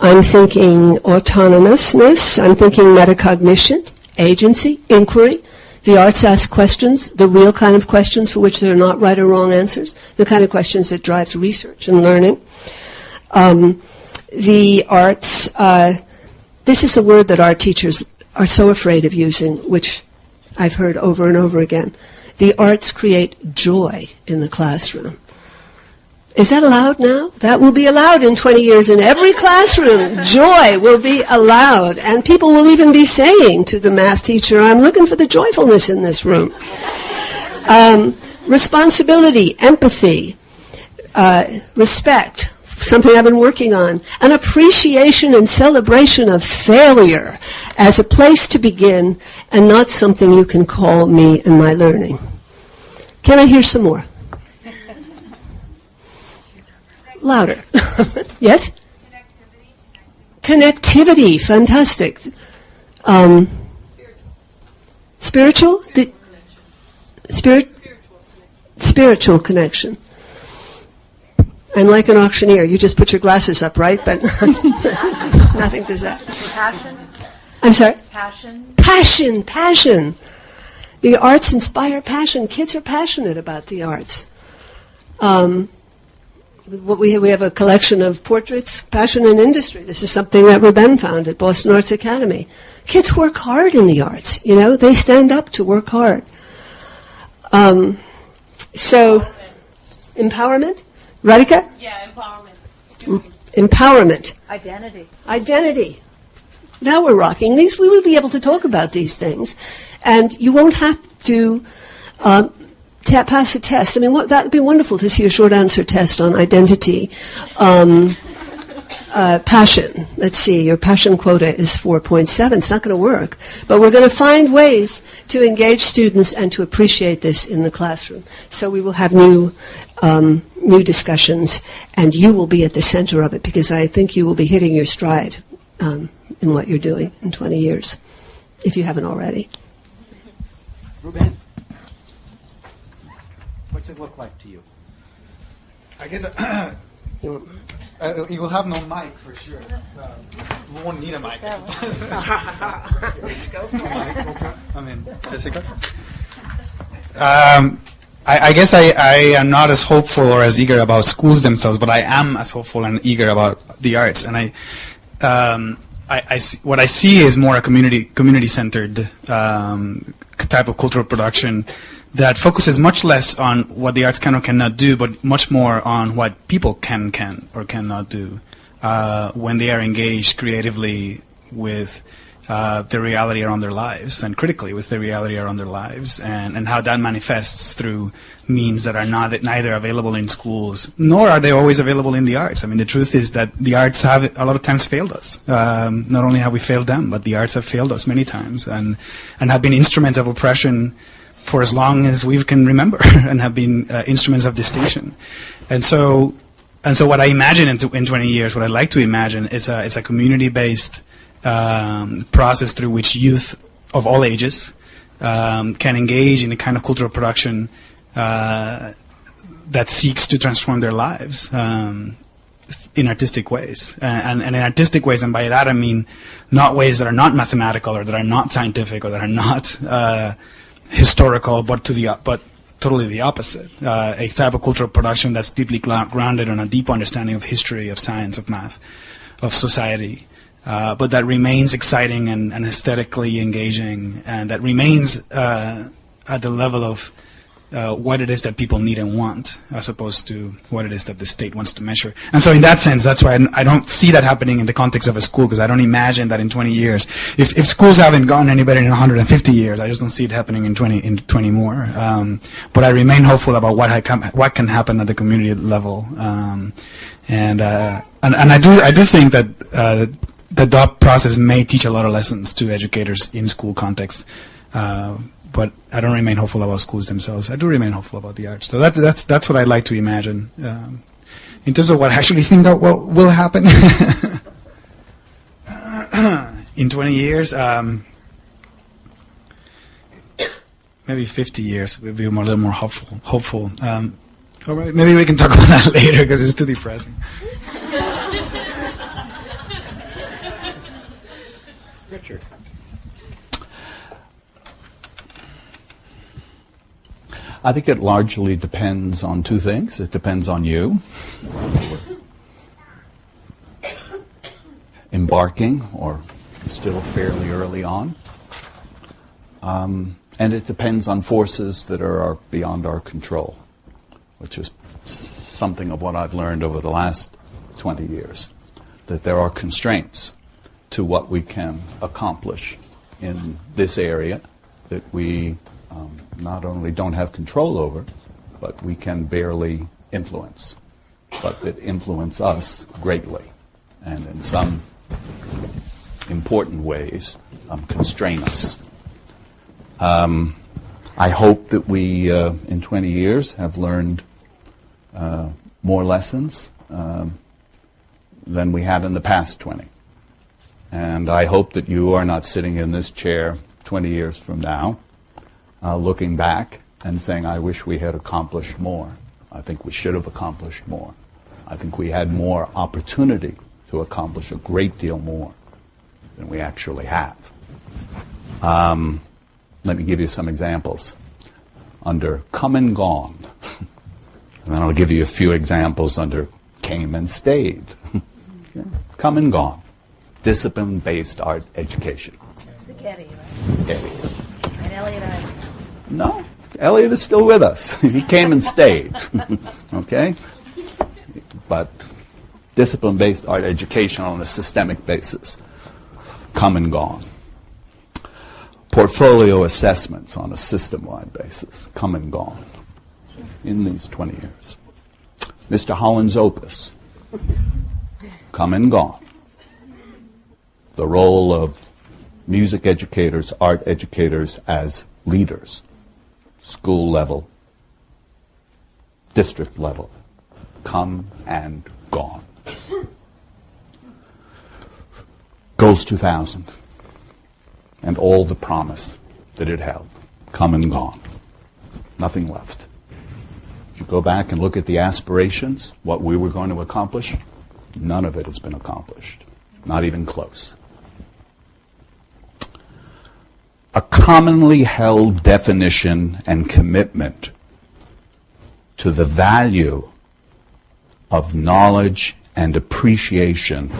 I'm thinking autonomousness. I'm thinking metacognition, agency, inquiry. The arts ask questions, the real kind of questions for which there are not right or wrong answers, the kind of questions that drives research and learning. The arts, this is a word that our teachers are so afraid of using, which I've heard over and over again. The arts create joy in the classroom. Is that allowed now? That will be allowed in 20 years in every classroom. Joy will be allowed. And people will even be saying to the math teacher, I'm looking for the joyfulness in this room. Responsibility, empathy, respect, something I've been working on, an appreciation and celebration of failure as a place to begin and not something you can call me and my learning. Can I hear some more? Louder. Yes? Connectivity, fantastic. Spiritual? Spiritual connection. And like an auctioneer, you just put your glasses up, right? But nothing to say. Passion. I'm sorry? Passion. Passion. The arts inspire passion. Kids are passionate about the arts. We have a collection of portraits, passion and industry. This is something that Ruben found at Boston Arts Academy. Kids work hard in the arts. You know, they stand up to work hard. So, empowerment? Radhika? Yeah, empowerment. Empowerment. Identity. Now we're rocking these. We will be able to talk about these things, and you won't have to pass a test. I mean, that would be wonderful to see a short answer test on identity. Passion. Let's see. Your passion quota is 4.7. It's not going to work, but we're going to find ways to engage students and to appreciate this in the classroom. So we will have new discussions, and you will be at the center of it because I think you will be hitting your stride in what you're doing in 20 years, if you haven't already. Ruben, what's it look like to you? I guess you will have no mic for sure. We won't need a mic, I suppose. Go for it. I mean, physical. I guess I am not as hopeful or as eager about schools themselves, but I am as hopeful and eager about the arts. And what I see is more a community-centered type of cultural production that focuses much less on what the arts can or cannot do, but much more on what people can or cannot do when they are engaged creatively with the reality around their lives and critically with the reality around their lives, and how that manifests through means that are neither available in schools nor are they always available in the arts. I mean, the truth is that the arts have a lot of times failed us. Not only have we failed them, but the arts have failed us many times and have been instruments of oppression for as long as we can remember and have been instruments of distinction. And so what I imagine in 20 years, what I'd like to imagine is a community-based process through which youth of all ages can engage in a kind of cultural production that seeks to transform their lives in artistic ways. And in artistic ways, and by that I mean not ways that are not mathematical or that are not scientific or that are not historical, but totally the opposite. A type of cultural production that's deeply grounded on a deep understanding of history, of science, of math, of society, but that remains exciting and aesthetically engaging, and that remains at the level of what it is that people need and want, as opposed to what it is that the state wants to measure. And so in that sense, that's why I don't see that happening in the context of a school, because I don't imagine that in 20 years, if schools haven't gone any better in 150 years, I just don't see it happening in 20 more. But I remain hopeful about what can happen at the community level. And I do think that the DOP process may teach a lot of lessons to educators in school context. But I don't remain hopeful about schools themselves. I do remain hopeful about the arts. So that's what I'd like to imagine. In terms of what I actually think will happen in 20 years, maybe 50 years would be a little more hopeful. All right, maybe we can talk about that later because it's too depressing. Richard. I think it largely depends on two things. It depends on you, embarking, or still fairly early on. And it depends on forces that are beyond our control, which is something of what I've learned over the last 20 years, that there are constraints to what we can accomplish in this area that we not only don't have control over, but we can barely influence, but that influence us greatly, and in some important ways constrain us. I hope that we, in 20 years, have learned more lessons than we have in the past 20. And I hope that you are not sitting in this chair 20 years from now looking back and saying, I wish we had accomplished more. I think we should have accomplished more. I think we had more opportunity to accomplish a great deal more than we actually have. Let me give you some examples. Under come and gone, and then I'll give you a few examples under came and stayed. Come and gone. Discipline-based art education. It's the Getty, right? Getty. And Elliot, No, Elliot is still with us. He came and stayed. Okay? But discipline-based art education on a systemic basis. Come and gone. Portfolio assessments on a system-wide basis. Come and gone. In these 20 years. Mr. Holland's opus. Come and gone. The role of music educators, art educators as leaders. School level, district level, come and gone. Goals 2000 and all the promise that it held, come and gone. Nothing left. If you go back and look at the aspirations, what we were going to accomplish, none of it has been accomplished. Not even close. A commonly held definition and commitment to the value of knowledge and appreciation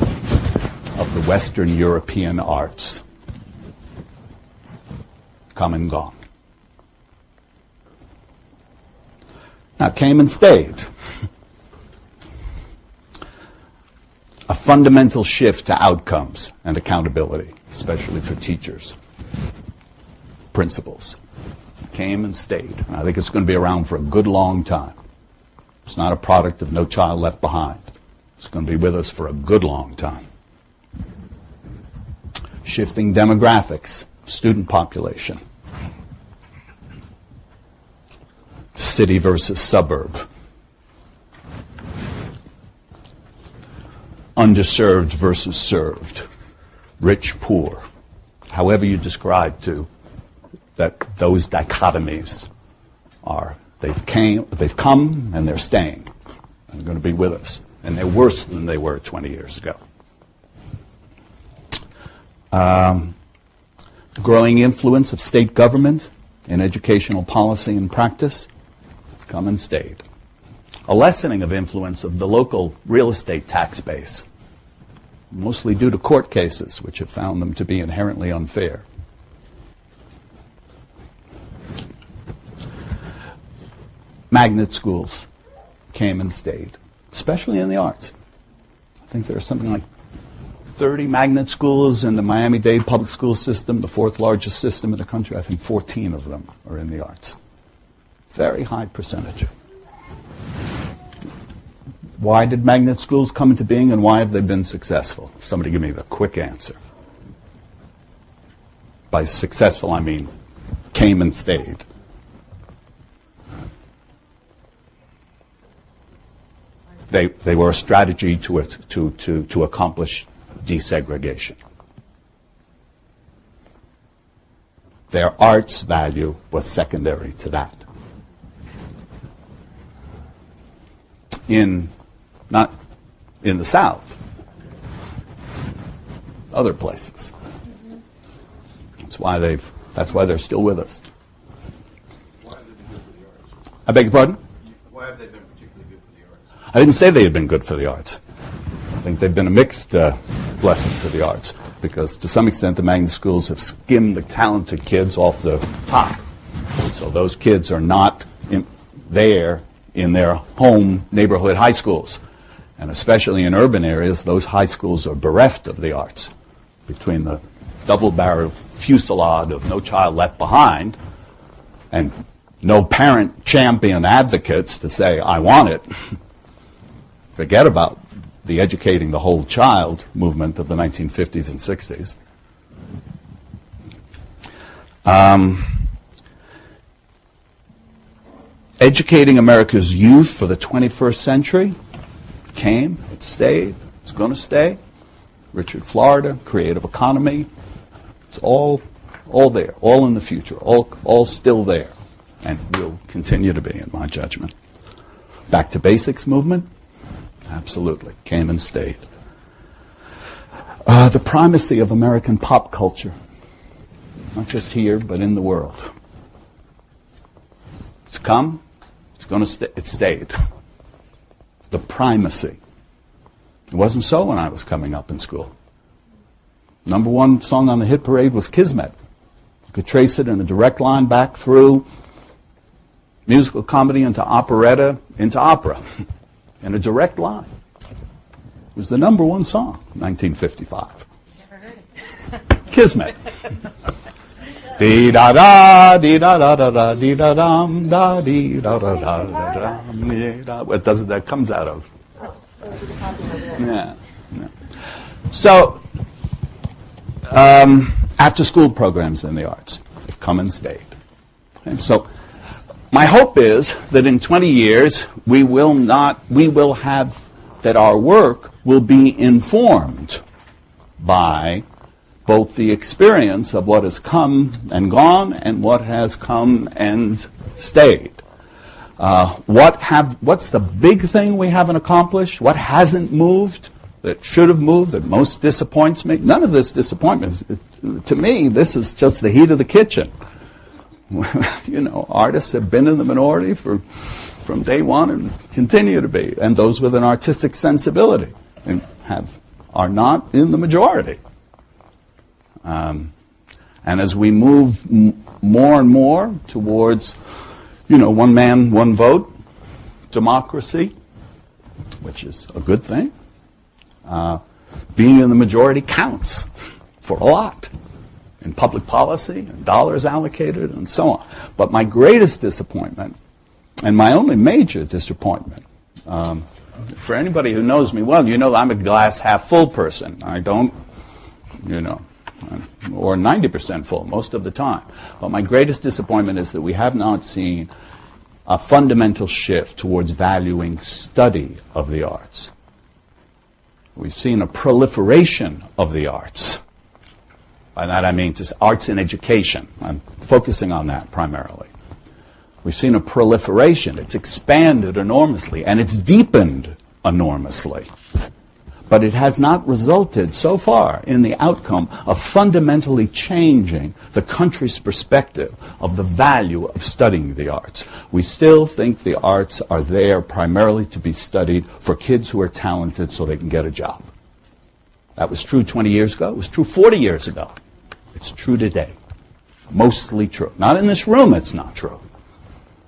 of the Western European arts. Come and gone. Now, came and stayed. A fundamental shift to outcomes and accountability, especially for teachers. Principles. Came and stayed. And I think it's going to be around for a good long time. It's not a product of No Child Left Behind. It's going to be with us for a good long time. Shifting demographics, student population. City versus suburb. Underserved versus served. Rich, poor. However you describe that those dichotomies are, they've come and they're staying. They're going to be with us. And they're worse than they were 20 years ago. Growing influence of state government in educational policy and practice. come and stayed. A lessening of influence of the local real estate tax base, mostly due to court cases, which have found them to be inherently unfair. Magnet schools came and stayed, especially in the arts. I think there are something like 30 magnet schools in the Miami-Dade public school system, the fourth largest system in the country. I think 14 of them are in the arts. Very high percentage. Why did magnet schools come into being, and why have they been successful? Somebody give me the quick answer. By successful, I mean came and stayed. They were a strategy to accomplish desegregation. Their arts value was secondary to that. Not in the South, other places. That's why they're still with us. Why have they been good for the arts? I beg your pardon? Why have they been particularly good for the arts? I didn't say they had been good for the arts. I think they've been a mixed blessing for the arts, because to some extent the magnet schools have skimmed the talented kids off the top. So those kids are not there in their home neighborhood high schools. And especially in urban areas, those high schools are bereft of the arts. Between the double-barreled fusillade of No Child Left Behind and no parent champion advocates to say, I want it, forget about the educating the whole child movement of the 1950s and 60s. Educating America's youth for the 21st century came, it stayed, it's going to stay. Richard Florida, creative economy, it's all there, all in the future, all still there, and will continue to be, in my judgment. Back to basics movement, absolutely, came and stayed. The primacy of American pop culture, not just here, but in the world. It's come, it's going to stay, it stayed. The primacy. It wasn't so when I was coming up in school. Number one song on the hit parade was Kismet. You could trace it in a direct line back through musical comedy into operetta into opera. In a direct line. It was the number one song, 1955. Never heard it. Kismet. Dee da da, dee da da da da, dee da dum, da dee da da da da dum, dee da. What does it? That comes out of? Yeah. So, after-school programs in the arts have come and stayed. Okay, so, my hope is that in 20 years we will have that our work will be informed by both the experience of what has come and gone and what has come and stayed. What's the big thing we haven't accomplished? What hasn't moved that should have moved, that most disappoints me? None of this disappointments. To me, this is just the heat of the kitchen. You know, artists have been in the minority from day one and continue to be, and those with an artistic sensibility and are not in the majority. And as we move more and more towards, one man, one vote, democracy, which is a good thing, being in the majority counts for a lot in public policy and dollars allocated and so on. But my greatest disappointment, and my only major disappointment, for anybody who knows me well, I'm a glass half full person. I don't, or 90% full most of the time. But my greatest disappointment is that we have not seen a fundamental shift towards valuing study of the arts. We've seen a proliferation of the arts. By that I mean just arts in education. I'm focusing on that primarily. We've seen a proliferation. It's expanded enormously, and it's deepened enormously. But it has not resulted so far in the outcome of fundamentally changing the country's perspective of the value of studying the arts. We still think the arts are there primarily to be studied for kids who are talented so they can get a job. That was true 20 years ago. It was true 40 years ago. It's true today. Mostly true. Not in this room it's not true.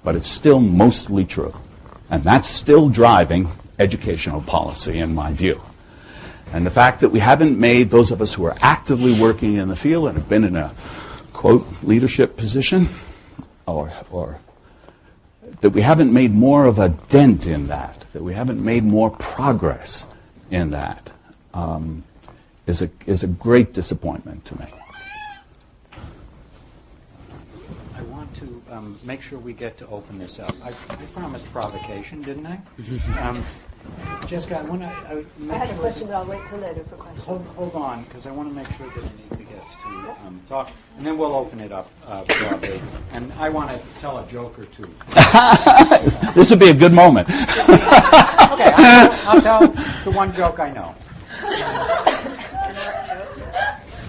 But it's still mostly true. And that's still driving educational policy, in my view. And the fact that we haven't made, those of us who are actively working in the field and have been in a, quote, leadership position, or that we haven't made more of a dent in that we haven't made more progress in that, is a great disappointment to me. I want to make sure we get to open this up. I promised provocation, didn't I? Jessica, I want to I had a question, but I'll wait till later for questions. hold on, because I want to make sure that Anika gets to talk, and then we'll open it up broadly. And I want to tell a joke or two. This would be a good moment. Okay, I'll tell the one joke I know.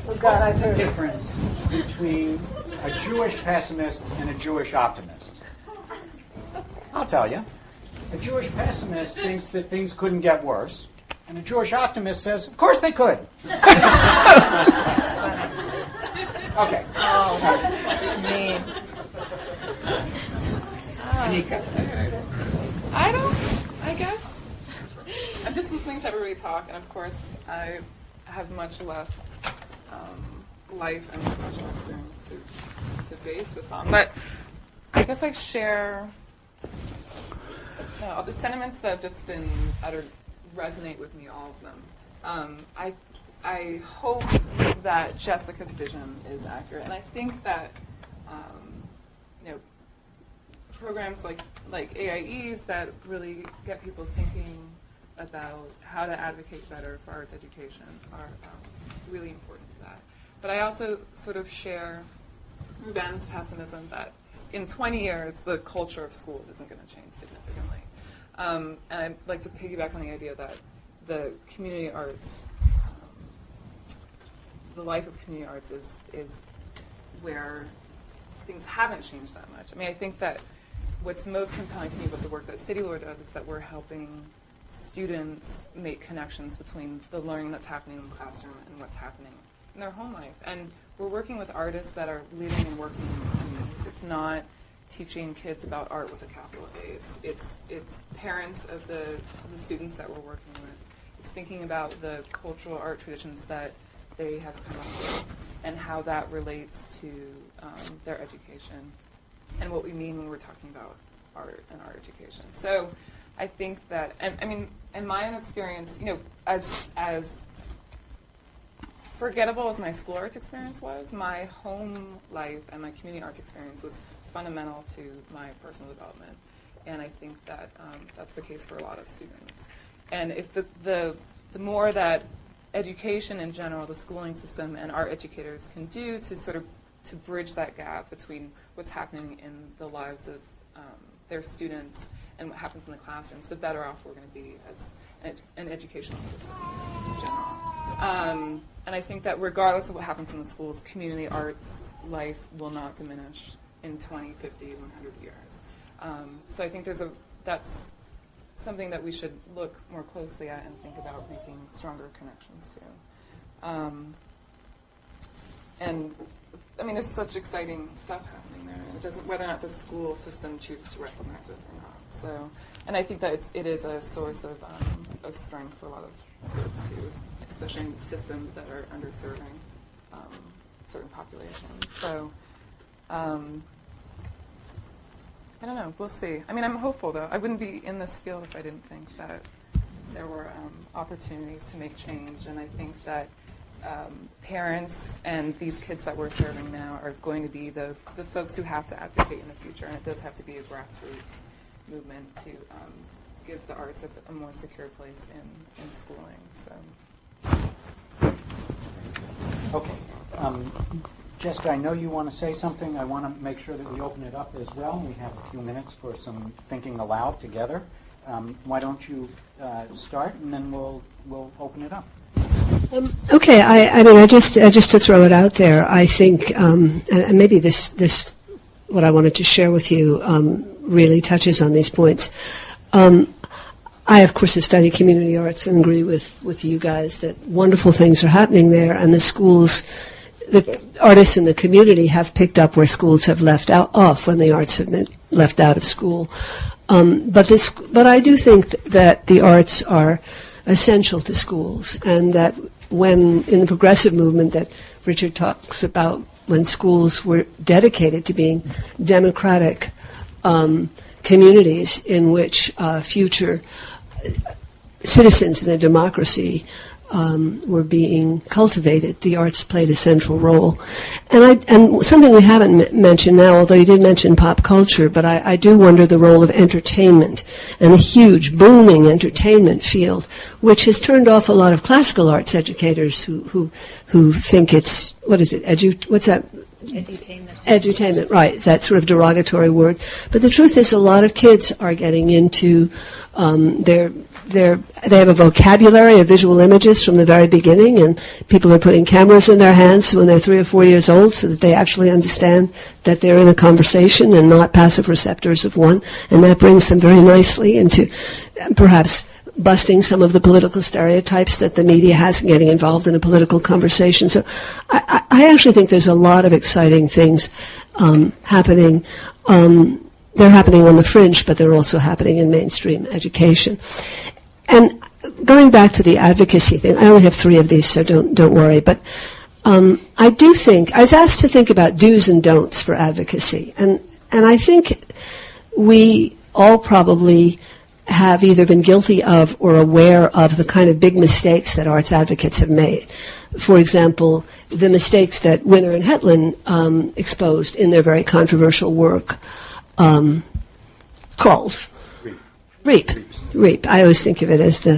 Oh God, I've What's the heard it. difference between a Jewish pessimist and a Jewish optimist? I'll tell you. A Jewish pessimist thinks that things couldn't get worse, and a Jewish optimist says, of course they could. Okay. Oh, mean. Anika. I guess, I'm just listening to everybody talk, and of course, I have much less life and professional experience to base this on. But I guess I share the sentiments that have just been uttered resonate with me, all of them. I hope that Jessica's vision is accurate, and I think that programs like AIEs that really get people thinking about how to advocate better for arts education are really important to that. But I also sort of share Ruben's pessimism that in 20 years the culture of schools isn't going to change significantly. And I'd like to piggyback on the idea that the community arts, the life of community arts is where things haven't changed that much. I mean, I think that what's most compelling to me about the work that City Lore does is that we're helping students make connections between the learning that's happening in the classroom and what's happening in their home life. And we're working with artists that are living and working in these communities. It's not teaching kids about art with a capital A. It's parents of the students that we're working with. It's thinking about the cultural art traditions that they have come up with and how that relates to their education and what we mean when we're talking about art and art education. So I think that, I mean, in my own experience, as forgettable as my school arts experience was, my home life and my community arts experience was fundamental to my personal development. And I think that that's the case for a lot of students. And if the more that education in general, the schooling system, and art educators can do to sort of to bridge that gap between what's happening in the lives of their students and what happens in the classrooms, the better off we're going to be as an educational system in general. And I think that regardless of what happens in the schools, community arts life will not diminish in 20, 50, 100 years. So I think that's something that we should look more closely at and think about making stronger connections to. And I mean, there's such exciting stuff happening there. It doesn't, whether or not the school system chooses to recognize it or not. So, and I think that it is a source of strength for a lot of groups too, especially in systems that are underserving certain populations. So, I don't know. We'll see. I mean, I'm hopeful though. I wouldn't be in this field if I didn't think that there were opportunities to make change, and I think that parents and these kids that we're serving now are going to be the folks who have to advocate in the future, and it does have to be a grassroots movement to give the arts a more secure place in schooling. So. Okay. Jessica, I know you want to say something. I want to make sure that we open it up as well. We have a few minutes for some thinking aloud together. Why don't you start, and then we'll open it up. Okay, I mean, just to throw it out there, I think, and maybe this what I wanted to share with you really touches on these points. I, of course, have studied community arts and agree with you guys that wonderful things are happening there, and the schools, the artists in the community have picked up where schools have left off when the arts have been left out of school. But I do think that the arts are essential to schools, and that when in the progressive movement that Richard talks about, when schools were dedicated to being democratic communities in which future citizens in a democracy were being cultivated, the arts played a central role. And something we haven't mentioned now, although you did mention pop culture, but I do wonder the role of entertainment and the huge, booming entertainment field, which has turned off a lot of classical arts educators who think it's, what is it, what's that? Edutainment, right, that sort of derogatory word. But the truth is a lot of kids are getting into they have a vocabulary of visual images from the very beginning, and people are putting cameras in their hands when they're 3 or 4 years old so that they actually understand that they're in a conversation and not passive receptors of one, and that brings them very nicely into perhaps busting some of the political stereotypes that the media has in getting involved in a political conversation. So I actually think there's a lot of exciting things happening. They're happening on the fringe, but they're also happening in mainstream education. And going back to the advocacy thing, I only have 3 of these, so don't worry. But I do think, I was asked to think about do's and don'ts for advocacy. And I think we all probably have either been guilty of or aware of the kind of big mistakes that arts advocates have made. For example, the mistakes that Winner and Hetland exposed in their very controversial work called REAP. I always think of it as the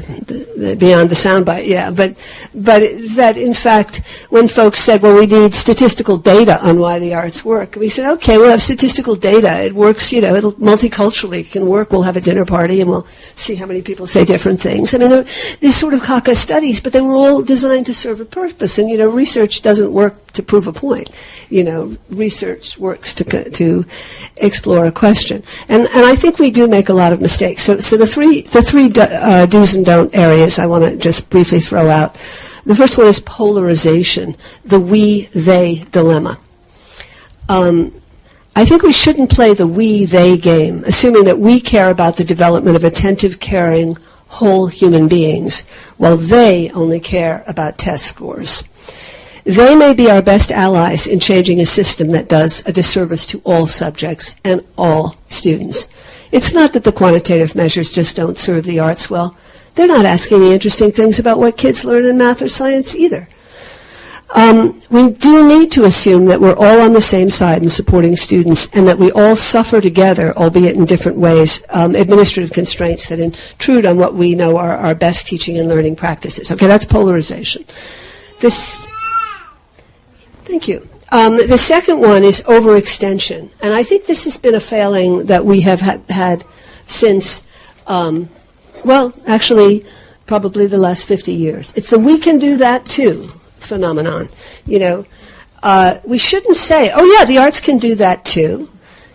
beyond the soundbite, yeah. But that, in fact, when folks said, well, we need statistical data on why the arts work, we said, okay, we'll have statistical data. It works, it'll multiculturally, it can work. We'll have a dinner party and we'll see how many people say different things. I mean, these sort of caucus studies, but they were all designed to serve a purpose. And, research doesn't work to prove a point. Research works to explore a question. And I think we do make a lot of mistakes. So the three do's and don't areas I want to just briefly throw out. The first one is polarization, the we-they dilemma. I think we shouldn't play the we-they game, assuming that we care about the development of attentive, caring, whole human beings, while they only care about test scores. They may be our best allies in changing a system that does a disservice to all subjects and all students. It's not that the quantitative measures just don't serve the arts well. They're not asking the interesting things about what kids learn in math or science either. We do need to assume that we're all on the same side in supporting students and that we all suffer together, albeit in different ways, administrative constraints that intrude on what we know are our best teaching and learning practices. Okay, that's polarization. Thank you. The second one is overextension. And I think this has been a failing that we have had since, actually, probably the last 50 years. It's the we can do that too phenomenon. We shouldn't say, oh yeah, the arts can do that too.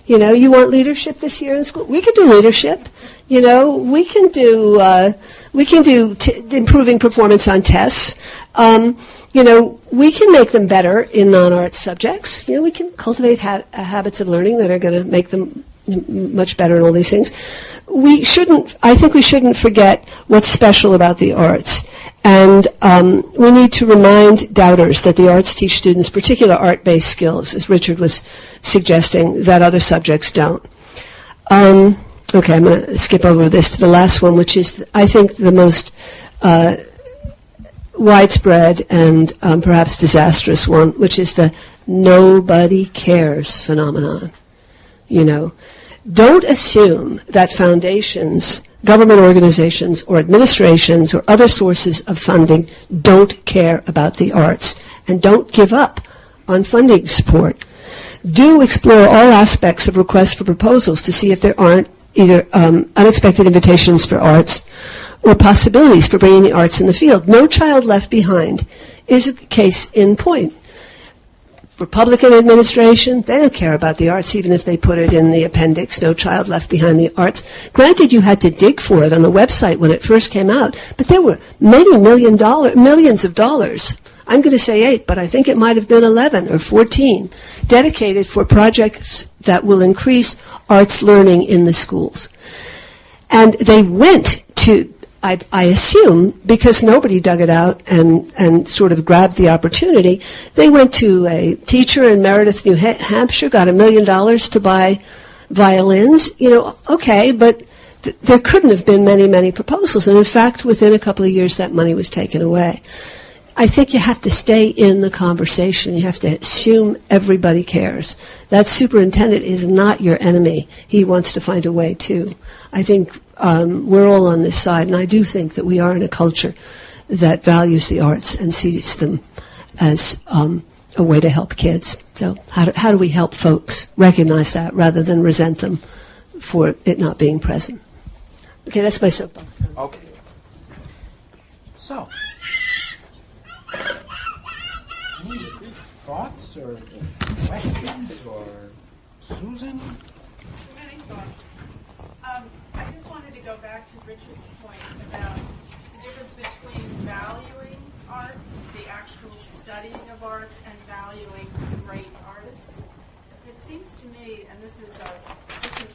You want leadership this year in school? We can do leadership. We can do improving performance on tests. We can make them better in non-art subjects. We can cultivate habits of learning that are going to make them much better in all these things. I think we shouldn't forget what's special about the arts. And we need to remind doubters that the arts teach students particular art-based skills, as Richard was suggesting, that other subjects don't. Okay, I'm going to skip over this to the last one, which is, I think, the most widespread and perhaps disastrous one, which is the nobody cares phenomenon. Don't assume that foundations, government organizations, or administrations, or other sources of funding don't care about the arts, and don't give up on funding support. Do explore all aspects of requests for proposals to see if there aren't either unexpected invitations for arts or possibilities for bringing the arts in the field. No Child Left Behind is a case in point. Republican administration, they don't care about the arts, even if they put it in the appendix, No Child Left Behind the Arts. Granted, you had to dig for it on the website when it first came out, but there were many millions of dollars. I'm going to say 8, but I think it might have been 11 or 14, dedicated for projects that will increase arts learning in the schools. And they went to, I assume, because nobody dug it out and sort of grabbed the opportunity, they went to a teacher in Meredith, New Hampshire, got $1 million to buy violins. Okay, but there couldn't have been many proposals. And in fact, within a couple of years, that money was taken away. I think you have to stay in the conversation. You have to assume everybody cares. That superintendent is not your enemy. He wants to find a way, too. I think we're all on this side, and I do think that we are in a culture that values the arts and sees them as a way to help kids. So how do we help folks recognize that rather than resent them for it not being present? Okay, that's my soapbox. Okay. So, any thoughts or questions or Susan? Many thoughts. I just wanted to go back to Richard's point about the difference between valuing arts, the actual studying of arts, and valuing great artists. It seems to me, and this is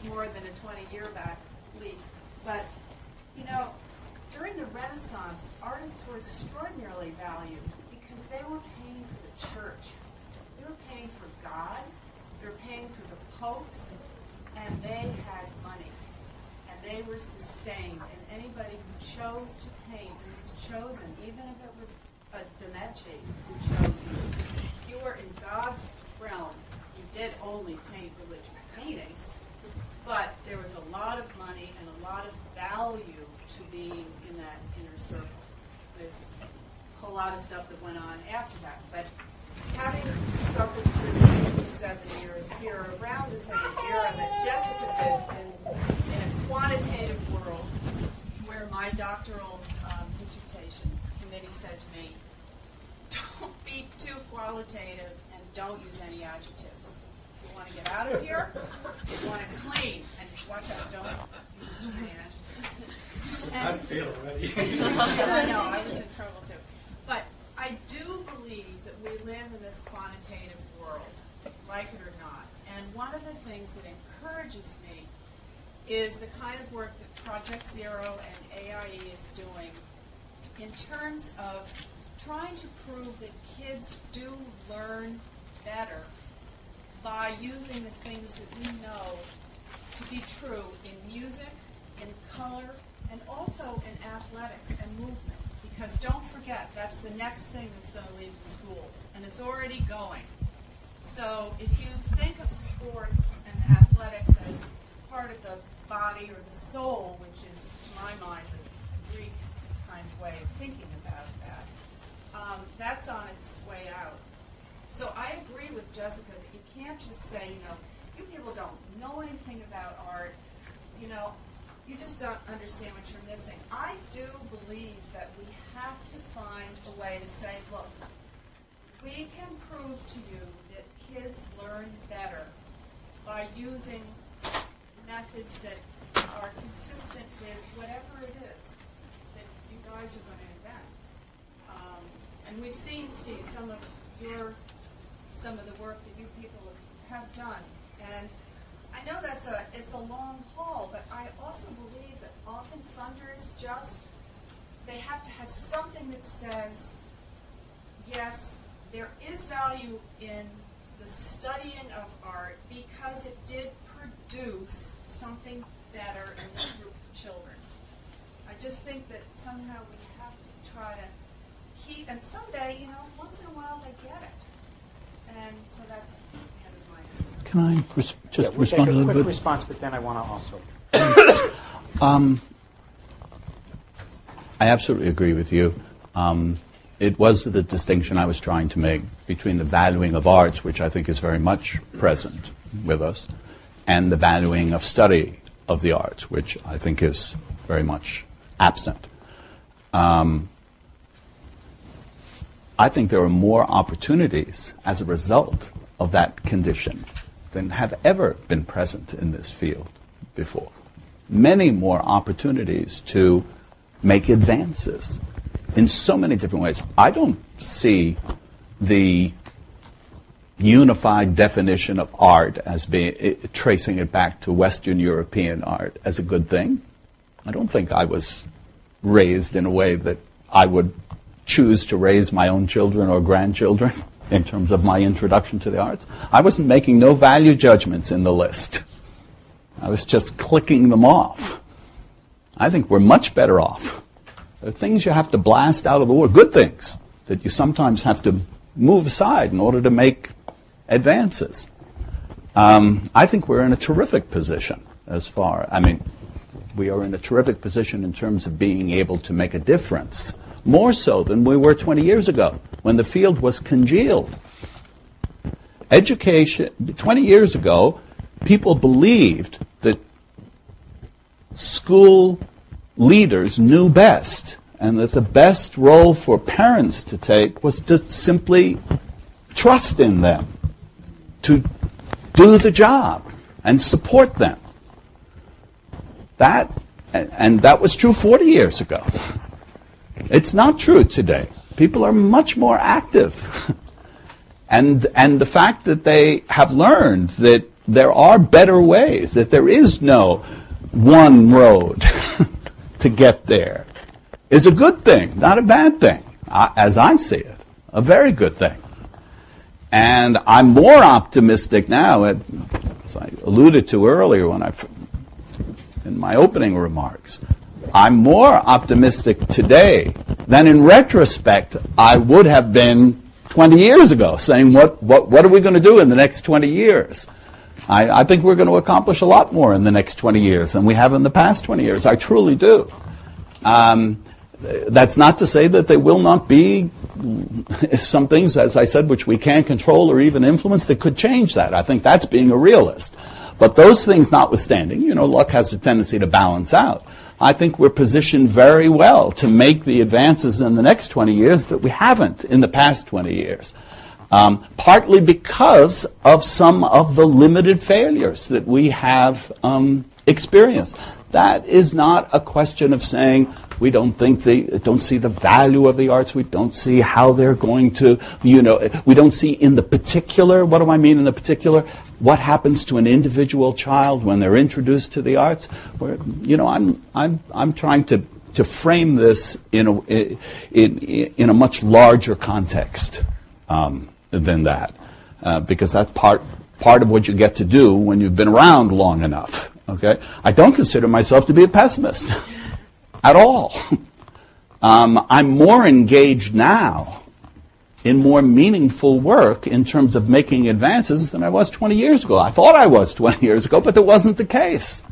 more than a 20-year back leap, but during the Renaissance, artists were extraordinarily valued because they were paying for the church, they were paying for God, they were paying for the popes, and they had money. And they were sustained, and anybody who chose to paint and was chosen, even if it was a Domecci who chose you were in God's realm. You did only paint religious paintings, but there was a lot of money and a lot of value to being in that inner circle. There's a whole lot of stuff that went on after that, but having suffered through the 6 or 7 years here around the same era that Jessica did in a quantitative world, where my doctoral dissertation committee said to me, don't be too qualitative and don't use any adjectives. If you want to get out of here, you want to clean, and watch out, don't use too many adjectives. I feel it already. I know, I was in trouble too. But I do believe that we live in this quantitative world, like it or not. And one of the things that encourages me is the kind of work that Project Zero and AIE is doing in terms of trying to prove that kids do learn better by using the things that we know to be true in music, in color, and also in athletics and movement. Because don't forget, that's the next thing that's going to leave the schools, and it's already going. So if you think of sports and athletics as part of the body or the soul, which is, to my mind, the Greek kind of way of thinking about that, that's on its way out. So I agree with Jessica that you can't just say, you people don't know anything about art, you just don't understand what you're missing. I do believe that we have to find a way to say, look, we can prove to you that kids learn better by using methods that are consistent with whatever it is that you guys are going to invent. And we've seen, Steve, some of the work that you people have done. And I know it's a long haul, but I also believe that often funders they have to have something that says, yes, there is value in the studying of art because it did produce something better in this group of children. I just think that somehow we have to try to keep, and someday, once in a while they get it. And so that's the end of my answer. Can I just We'll respond take a a little quick bit? response, but then I want to also. I absolutely agree with you. It was the distinction I was trying to make between the valuing of arts, which I think is very much present with us, and the valuing of study of the arts, which I think is very much absent. I think there are more opportunities as a result of that condition than have ever been present in this field before. Many more opportunities to make advances in so many different ways. I don't see the unified definition of art as being tracing it back to Western European art as a good thing. I don't think I was raised in a way that I would choose to raise my own children or grandchildren in terms of my introduction to the arts. I wasn't making no value judgments in the list. I was just clicking them off. I think we're much better off. There are things you have to blast out of the world, good things, that you sometimes have to move aside in order to make advances. I think we're in a terrific position we are in a terrific position in terms of being able to make a difference, more so than we were 20 years ago, when the field was congealed. Education, 20 years ago, people believed that school leaders knew best, and that the best role for parents to take was to simply trust in them, to do the job and support them. That was true 40 years ago. It's not true today. People are much more active. And the fact that they have learned that there are better ways, that there is no one road to get there, is a good thing, not a bad thing, as I see it, a very good thing. And I'm more optimistic now, as I alluded to earlier in my opening remarks, I'm more optimistic today than in retrospect I would have been 20 years ago, saying what are we going to do in the next 20 years? I think we're going to accomplish a lot more in the next 20 years than we have in the past 20 years. I truly do. That's not to say that there will not be some things, as I said, which we can't control or even influence that could change that. I think that's being a realist. But those things notwithstanding, luck has a tendency to balance out. I think we're positioned very well to make the advances in the next 20 years that we haven't in the past 20 years. Partly because of some of the limited failures that we have experienced. That is not a question of saying we don't see the value of the arts, we don't see how they're going to, we don't see in the particular, what do I mean in the particular? What happens to an individual child when they're introduced to the arts? Where, I'm trying to frame this in a much larger context than that, because that's part of what you get to do when you've been around long enough. Okay, I don't consider myself to be a pessimist at all. I'm more engaged now in more meaningful work in terms of making advances than I was 20 years ago. I thought I was 20 years ago, but that wasn't the case.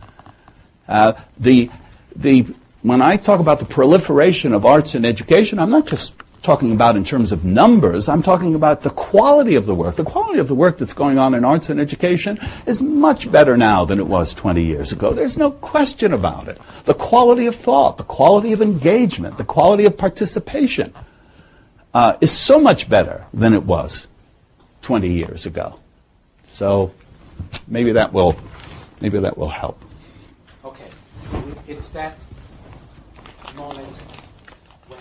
When I talk about the proliferation of arts in education, I'm not just talking about in terms of numbers. I'm talking about the quality of the work. The quality of the work that's going on in arts and education is much better now than it was 20 years ago. There's no question about it. The quality of thought, the quality of engagement, the quality of participation is so much better than it was 20 years ago. So maybe that will help. Okay. It's that moment when